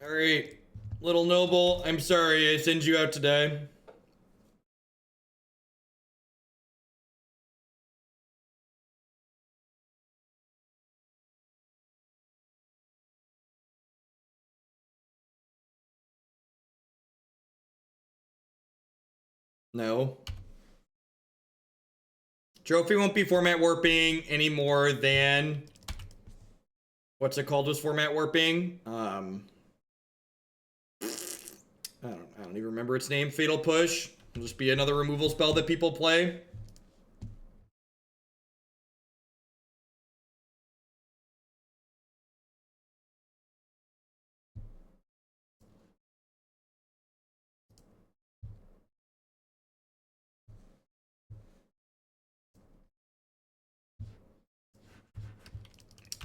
Alright. Little Noble, I'm sorry I send you out today. No. Trophy won't be format warping any more than... What's it called was format warping? I don't even remember its name. Fatal Push. It'll just be another removal spell that people play.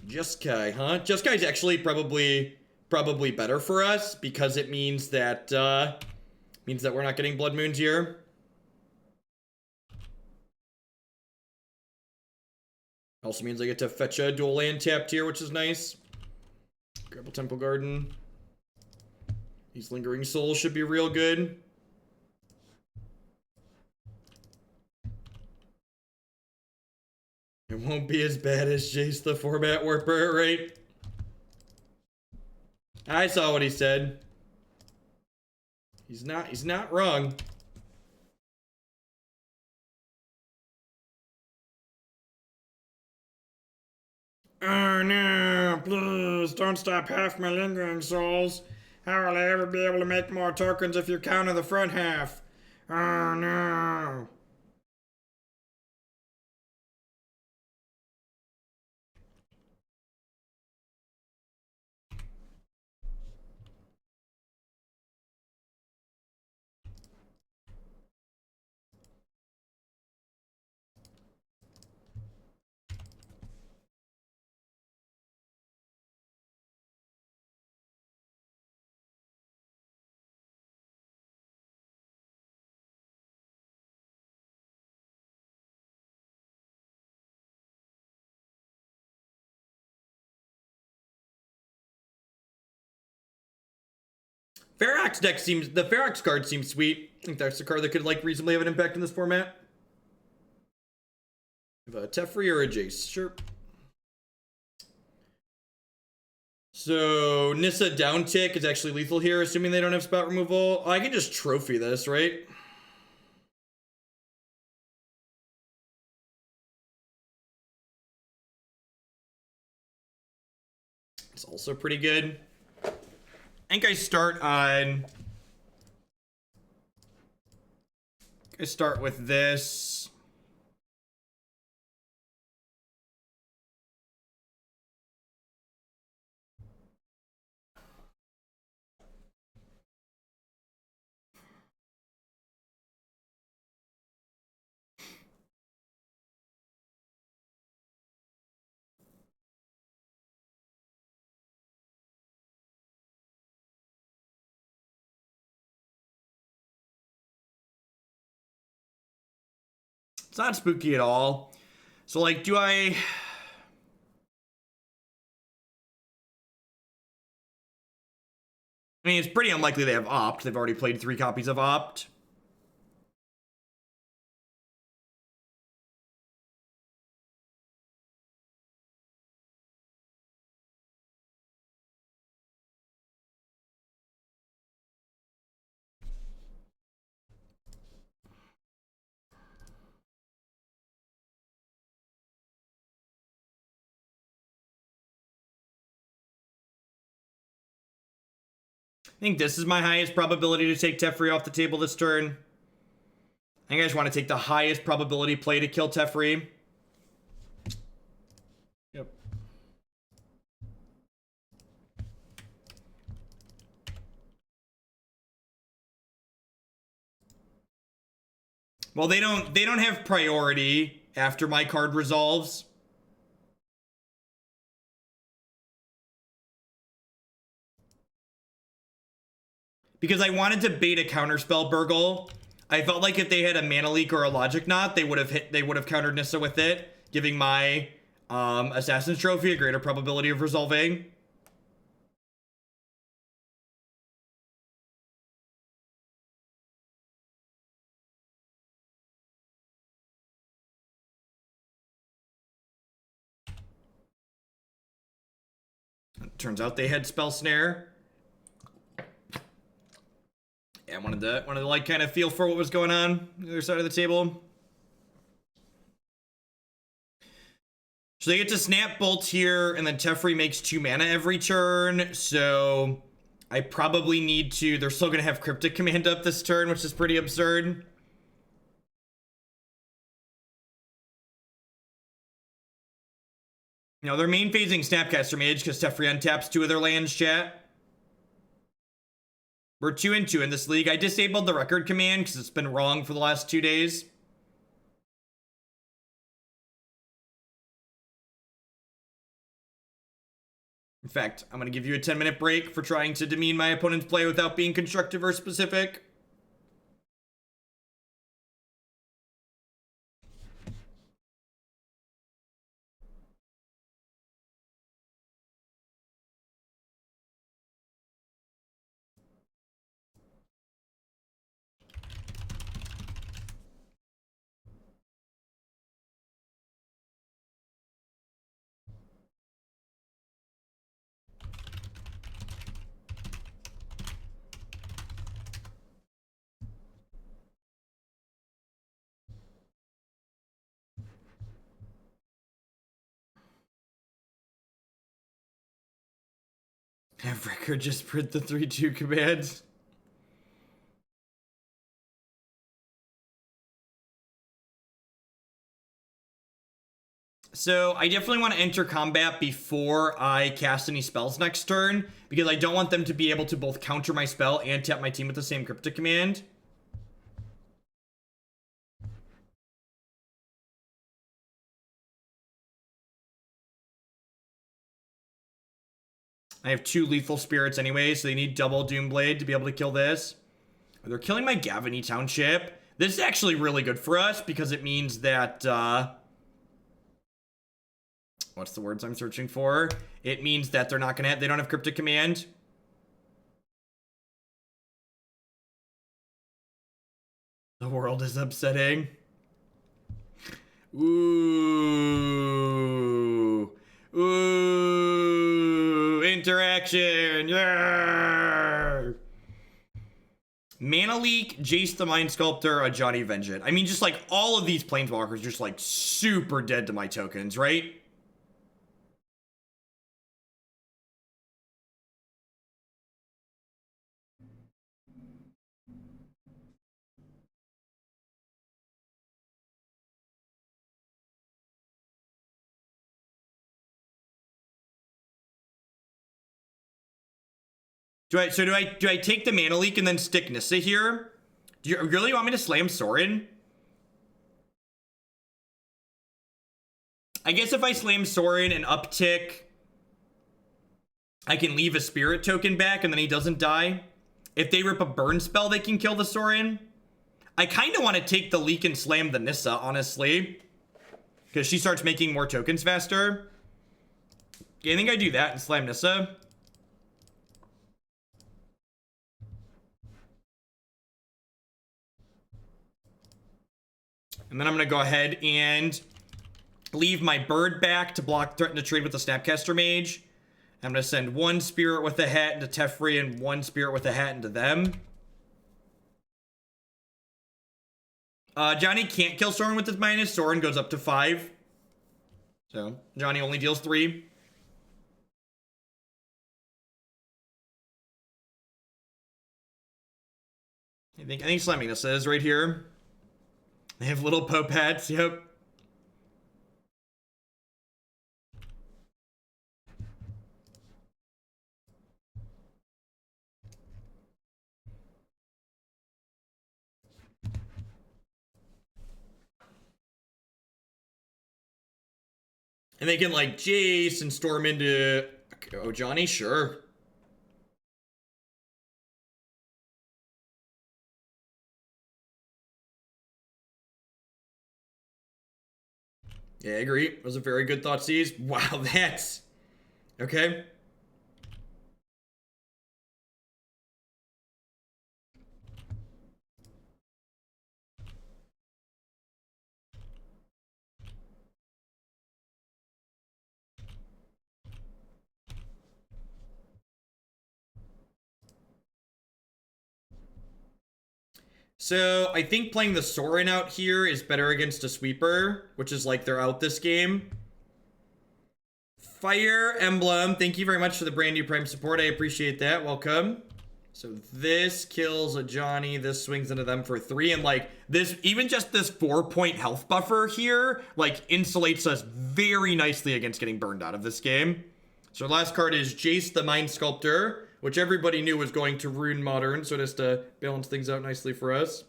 Jeskai, huh? Jeskai's actually probably better for us because it means that we're not getting Blood Moons here. Also means I get to fetch a dual land tapped here, which is nice. Grab a Temple Garden. These Lingering Souls should be real good. It won't be as bad as Jace the format warper, right? I saw what he said. He's not wrong. Oh no, please don't stop half my Lingering Souls. How will I ever be able to make more tokens if you counter the front half? Oh no. The Ferox card seems sweet. I think that's the card that could like reasonably have an impact in this format. Have a Teferi or a Jace, sure. So Nissa down tick is actually lethal here, assuming they don't have spot removal. Oh, I can just trophy this, right? It's also pretty good. I think I start with this. It's not spooky at all. So, like, do I... I mean, it's pretty unlikely they have Opt. They've already played 3 copies of Opt. I think this is my highest probability to take Teferi off the table this turn. I think I just want to take the highest probability play to kill Teferi. Yep. Well, they don't have priority after my card resolves. Because I wanted to bait a counterspell Burgle. I felt like if they had a Mana Leak or a Logic Knot, they would have countered Nissa with it, giving my Assassin's Trophy a greater probability of resolving. It turns out they had Spell Snare. Yeah, I wanted to like kind of feel for what was going on on the other side of the table. So they get to Snap Bolt here, and then Teferi makes 2 mana every turn. So I probably need to... They're still going to have Cryptic Command up this turn, which is pretty absurd. No, they're main phasing Snapcaster Mage because Teferi untaps 2 of their lands, chat. We're 2-2 in this league. I disabled the record command because it's been wrong for the last 2 days. In fact, I'm going to give you a 10-minute break for trying to demean my opponent's play without being constructive or specific. Have record just print the 3-2 commands. So I definitely want to enter combat before I cast any spells next turn, because I don't want them to be able to both counter my spell and tap my team with the same Cryptic Command. I have 2 lethal spirits anyway, so they need double Doomblade to be able to kill this. They're killing my Gavony Township. This is actually really good for us because it means that, what's the words I'm searching for? It means that they're not gonna they don't have Cryptic Command. The world is upsetting. Ooh. Ooh. Interaction. Yeah. Mana Leak, Jace the Mind Sculptor, a Johnny Vengeance. I mean, just like all of these Planeswalkers just like super dead to my tokens, right? Do I take the Mana Leak and then stick Nissa here? Do you really want me to slam Sorin? I guess if I slam Sorin and uptick, I can leave a spirit token back and then he doesn't die. If they rip a burn spell, they can kill the Sorin. I kind of want to take the leak and slam the Nissa, honestly. Because she starts making more tokens faster. Yeah, I think I do that and slam Nissa. And then I'm going to go ahead and leave my bird back to block threaten to trade with the Snapcaster Mage. I'm going to send one spirit with a hat into Teferi and one spirit with a hat into them. Johnny can't kill Sorin with his minus. Sorin goes up to 5. So, Johnny only deals 3. I think slamming this is right here. They have little Pope hats, yep. And they can like Jace and storm into... Oh, Johnny, sure. Yeah, I agree. It was a very good Thoughtseize. Wow, that's... Okay. So, I think playing the Sorin out here is better against a sweeper, which is like they're out this game. Fire Emblem, thank you very much for the brand new Prime support. I appreciate that. Welcome. So this kills a Johnny. This swings into them for 3. And like this, even just this 4-point health buffer here, like insulates us very nicely against getting burned out of this game. So our last card is Jace the Mind Sculptor, which everybody knew was going to ruin Modern, so just to balance things out nicely for us.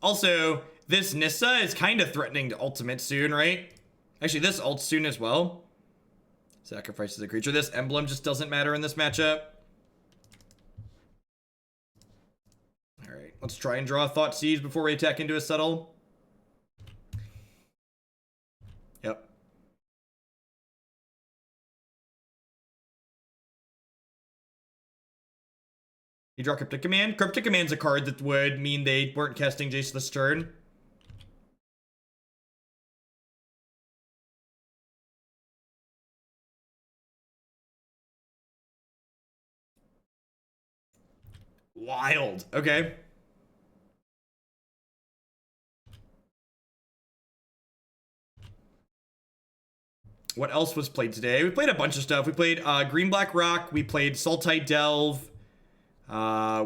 Also, this Nissa is kind of threatening to ultimate soon, right? Actually, this ult soon as well. Sacrifices a creature. This emblem just doesn't matter in this matchup. Alright, let's try and draw a Thoughtseize before we attack into a Settle. Yep. You draw Cryptic Command. Cryptic Command's a card that would mean they weren't casting Jace this turn. Wild. Okay. What else was played today? We played a bunch of stuff. We played Green Black Rock. We played Sultai Delve.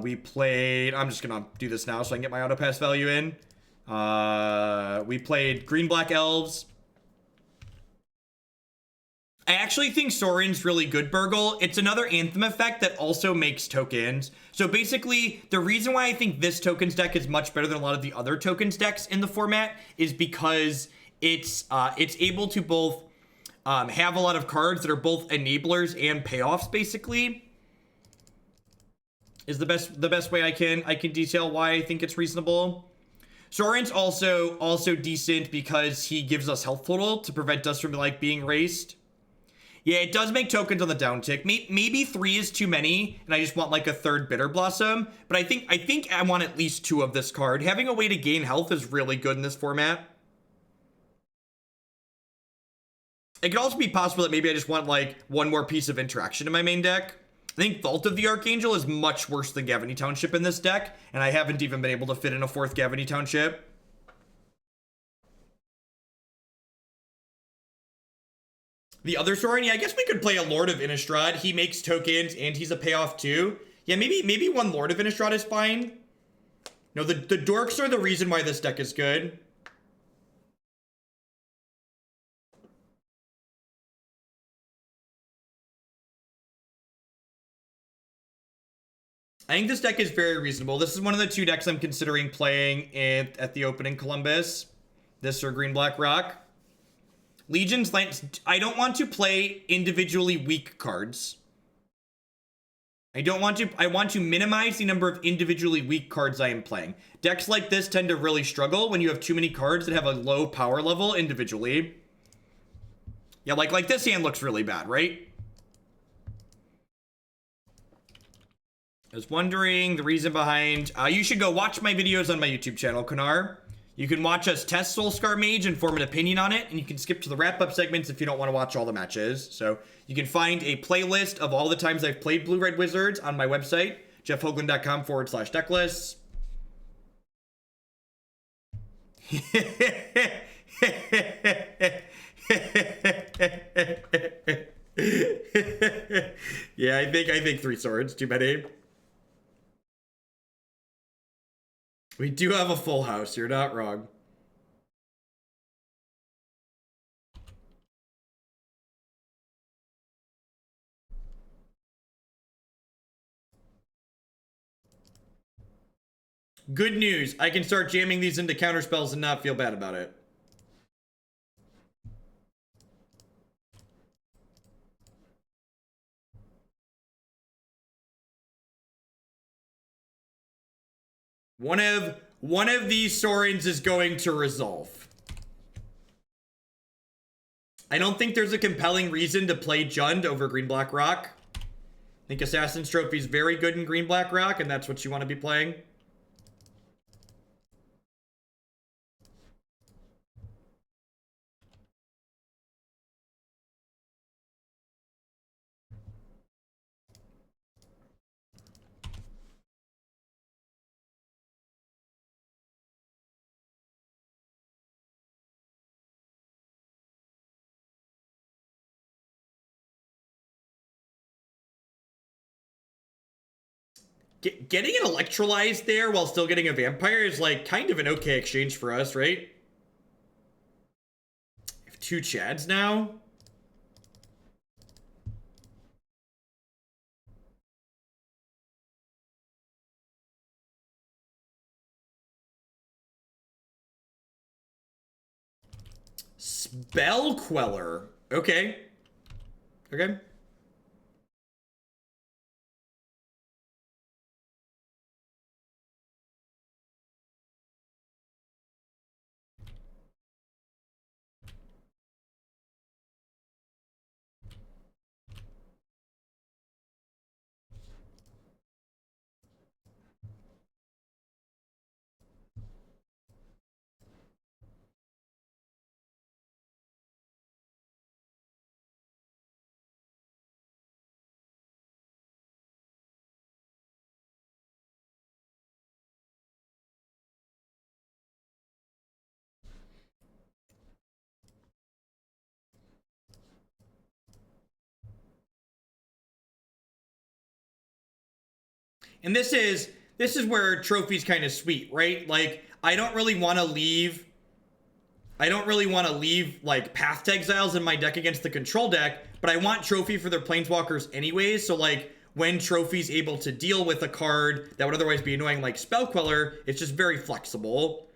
We played... I'm just gonna do this now so I can get my auto pass value in. We played Green Black Elves. I actually think Sorin's really good, Burgle. It's another Anthem effect that also makes tokens. So basically, the reason why I think this tokens deck is much better than a lot of the other tokens decks in the format is because it's able to both have a lot of cards that are both enablers and payoffs, basically. Is the best way I can detail why I think it's reasonable. Sorin's also decent because he gives us health total to prevent us from like being raced. Yeah, it does make tokens on the downtick. Maybe 3 is too many, and I just want like a third Bitterblossom. But I think I want at least 2 of this card. Having a way to gain health is really good in this format. It could also be possible that maybe I just want like one more piece of interaction in my main deck. I think Vault of the Archangel is much worse than Gavony Township in this deck, and I haven't even been able to fit in a 4th Gavony Township. The other Sorin, yeah, I guess we could play a Lord of Innistrad. He makes tokens, and he's a payoff too. Yeah, maybe one Lord of Innistrad is fine. No, the dorks are the reason why this deck is good. I think this deck is very reasonable. This is one of the 2 decks I'm considering playing at the opening Columbus. This or Green Black Rock. Legion's Lance, I don't want to play individually weak cards. I want to minimize the number of individually weak cards I am playing. Decks like this tend to really struggle when you have too many cards that have a low power level individually. Yeah, like this hand looks really bad, right? I was wondering the reason behind, you should go watch my videos on my YouTube channel, Kanar. You can watch us test Soulscar Mage and form an opinion on it, and you can skip to the wrap-up segments if you don't want to watch all the matches. So you can find a playlist of all the times I've played Blue-Red Wizards on my website, jeffhoagland.com/decklists. Yeah, I think 3 swords, too many. We do have a full house, you're not wrong. Good news, I can start jamming these into counterspells and not feel bad about it. One of these Sorins is going to resolve. I don't think there's a compelling reason to play Jund over Green-Black Rock. I think Assassin's Trophy is very good in Green-Black Rock, and that's what you want to be playing. Getting an electrolyzed there while still getting a vampire is like kind of an okay exchange for us, right? I have 2 Chads now. Spell Queller. Okay. Okay. And this is where Trophy's kind of sweet, right? Like, I don't really want to leave like Path to Exiles in my deck against the control deck, but I want Trophy for their Planeswalkers anyways. So like when Trophy's able to deal with a card that would otherwise be annoying like Spell Queller, it's just very flexible.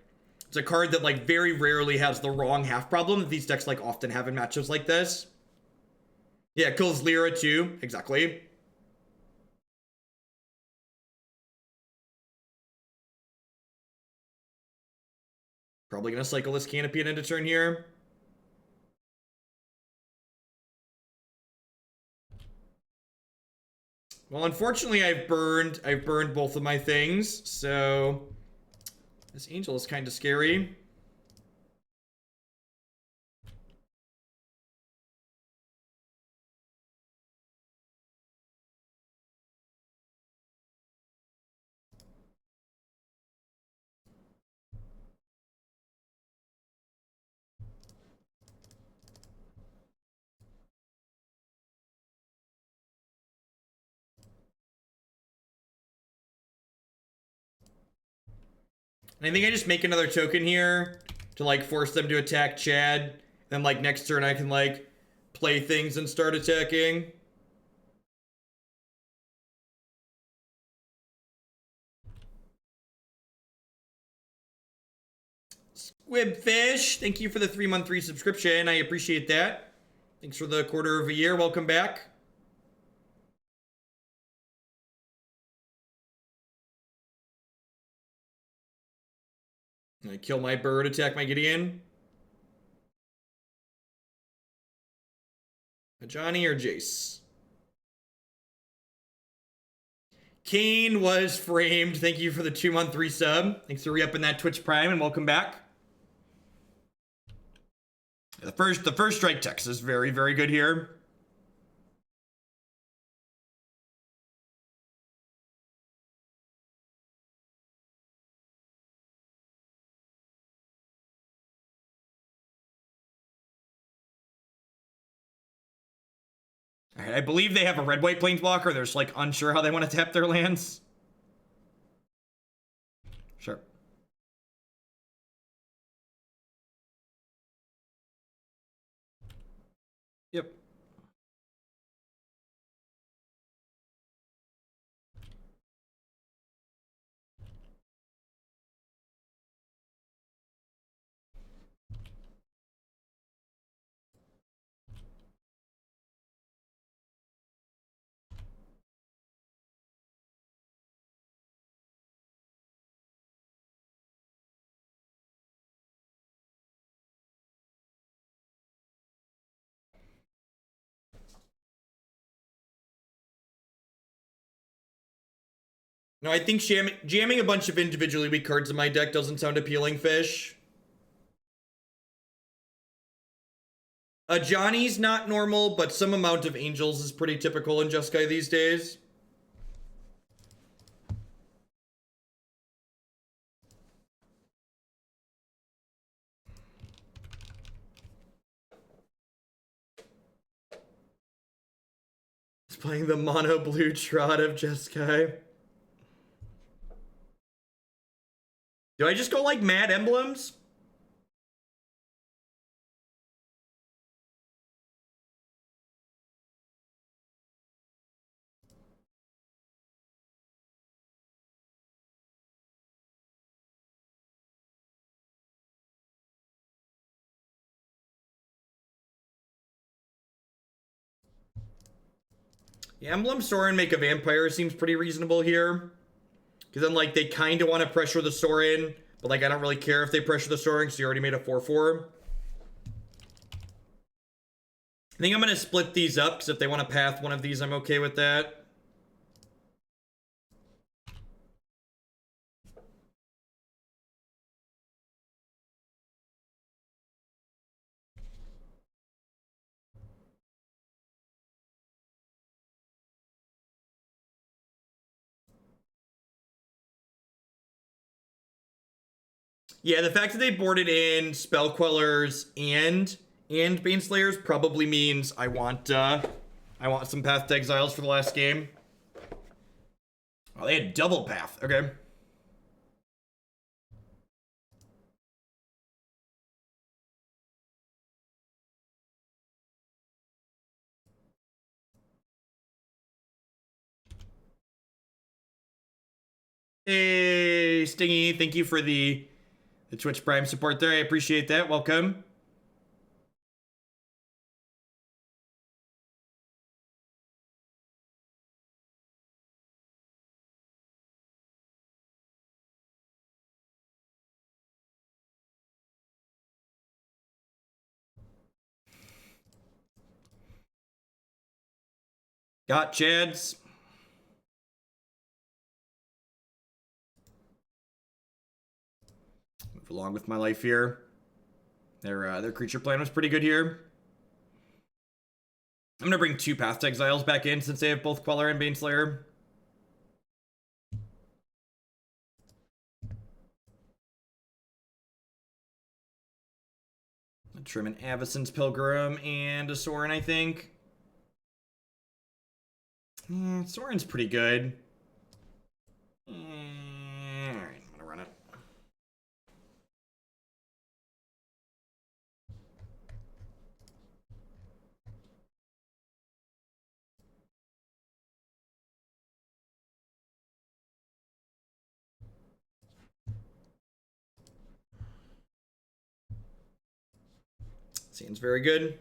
It's a card that like very rarely has the wrong half problem that these decks like often have in matchups like this. Yeah, it kills Lyra too, exactly. Probably gonna cycle this Canopy at end of turn here. Well, unfortunately, I've burned both of my things, so this Angel is kind of scary. And I think I just make another token here to like force them to attack Chad. Then like next turn I can like play things and start attacking. Squibfish, thank you for the 3-month resubscription. I appreciate that. Thanks for the quarter of a year. Welcome back. I kill my bird, attack my Gideon. A Johnny or Jace? Kane was framed. Thank you for the 2-month resub. Thanks for re-upping that Twitch Prime and welcome back. The first strike text is very, very good here. All right, I believe they have a red-white planeswalker. They're just like unsure how they want to tap their lands. Sure. Yep. No, I think jamming a bunch of individually weak cards in my deck doesn't sound appealing, Fish. Johnny's not normal, but some amount of Angels is pretty typical in Jeskai these days. He's playing the mono blue Trot of Jeskai. Do I just go like mad emblems? Yeah, Emblem Sorin make a vampire seems pretty reasonable here. Because then, like, they kind of want to pressure the Sorin, but, like, I don't really care if they pressure the Sorin because you already made a 4/4. I think I'm going to split these up because if they want to path one of these, I'm okay with that. Yeah, the fact that they boarded in Spell Quellers and Baneslayers probably means I want some Path to Exiles for the last game. Oh, they had double Path. Okay. Hey, Stingy, thank you for the Twitch Prime support there. I appreciate that. Welcome. Got Chads. Move along with my life here. Their creature plan was pretty good here. I'm gonna bring 2 Path to Exiles back in since they have both Queller and Baneslayer. Trim an Avacyn's Pilgrim and a Sorin, I think. Sorin's pretty good. Alright, I'm gonna run it. Seems very good.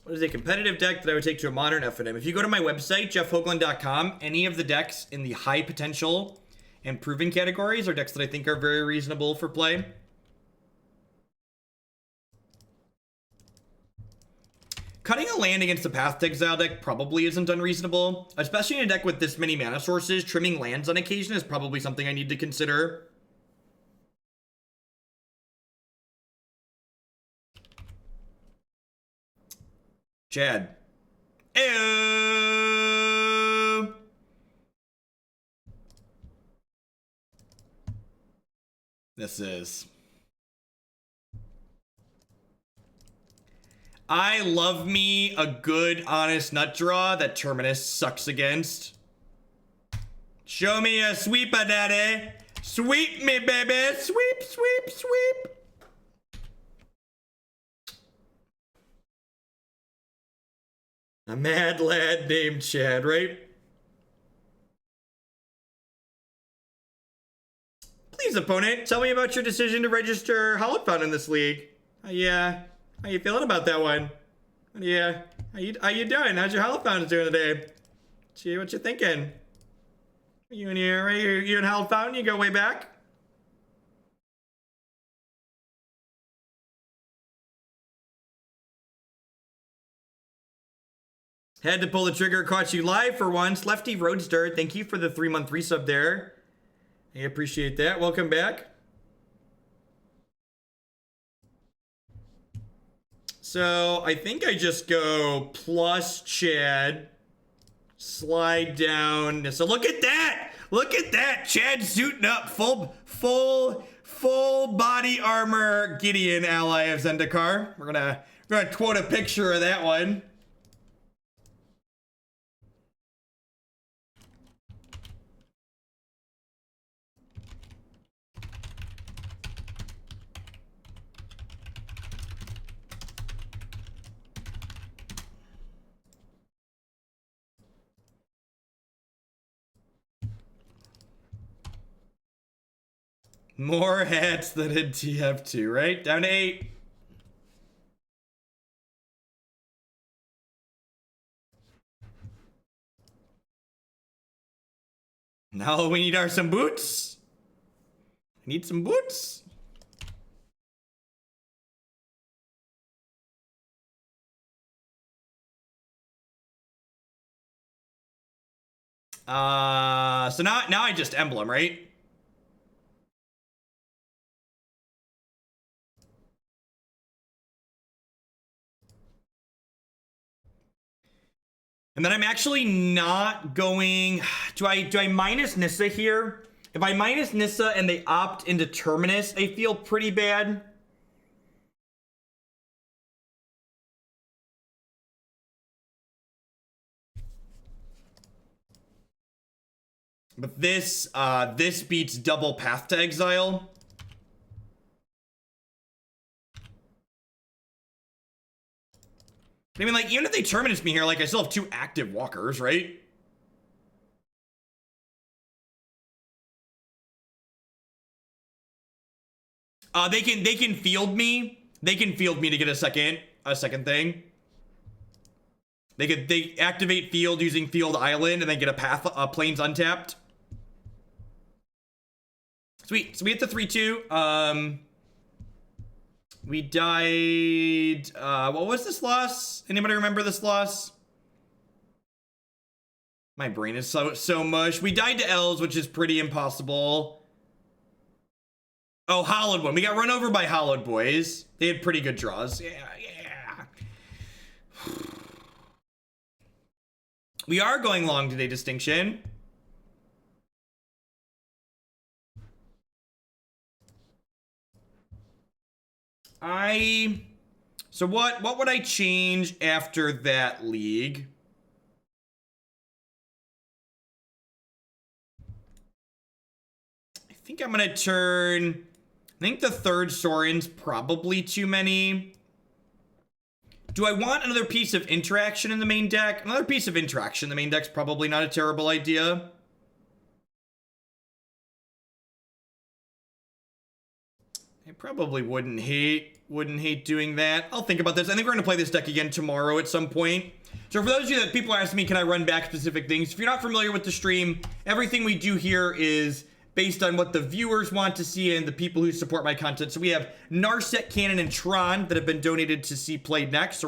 What is a competitive deck that I would take to a modern FNM? If you go to my website, jeffhoagland.com, any of the decks in the high potential and proven categories are decks that I think are very reasonable for play. Cutting a land against the Path to Exile deck probably isn't unreasonable, especially in a deck with this many mana sources. Trimming lands on occasion is probably something I need to consider. Chad. Ew. This is. I love me a good, honest nut draw that Terminus sucks against. Show me a sweeper, daddy. Sweep me, baby. Sweep, sweep, sweep. A mad lad named Chad, right? Please, opponent, tell me about your decision to register Hallowed Fountain in this league. Yeah. How you feeling about that one? Yeah. How you doing? How's your Hallowed Fountain doing today? Gee, what you thinking? You in here, right? You in Hallowed Fountain? You go way back? Had to pull the trigger, caught you live for once. Lefty Roadster, thank you for the 3-month resub there. I appreciate that. Welcome back. So I think I just go plus Chad, slide down. So look at that. Look at that. Chad suiting up, full body armor Gideon, ally of Zendikar. We're gonna quote a picture of that one. More hats than a TF2, right? Down to 8. Now we need some boots. I need some boots. So now I just emblem, right? And then I'm actually not going. Do I minus Nissa here? If I minus Nissa and they opt into Terminus, I feel pretty bad. But this beats double Path to Exile. I mean, like, even if they Terminus me here, like, I still have 2 active walkers, right? They can field me. They can field me to get a second thing. They activate field using Field Island and then get a path planes untapped. Sweet. So we hit the 3-2. We died. What was this loss? Anybody remember this loss? My brain is so mush. We died to Elves, which is pretty impossible. Oh, Hollowed one. We got run over by Hollowed boys. They had pretty good draws. Yeah. We are going long today, Distinction. So what would I change after that league? I think I'm gonna turn. I think the third Sorin's probably too many. Do I want another piece of interaction in the main deck? Another piece of interaction in the main deck's probably not a terrible idea. I probably wouldn't hate doing that. I'll think about this. I think we're going to play this deck again tomorrow at some point. So for those of you that people ask me, can I run back specific things? If you're not familiar with the stream, everything we do here is based on what the viewers want to see and the people who support my content. So we have Narset, Cannon, and Tron that have been donated to see played next. So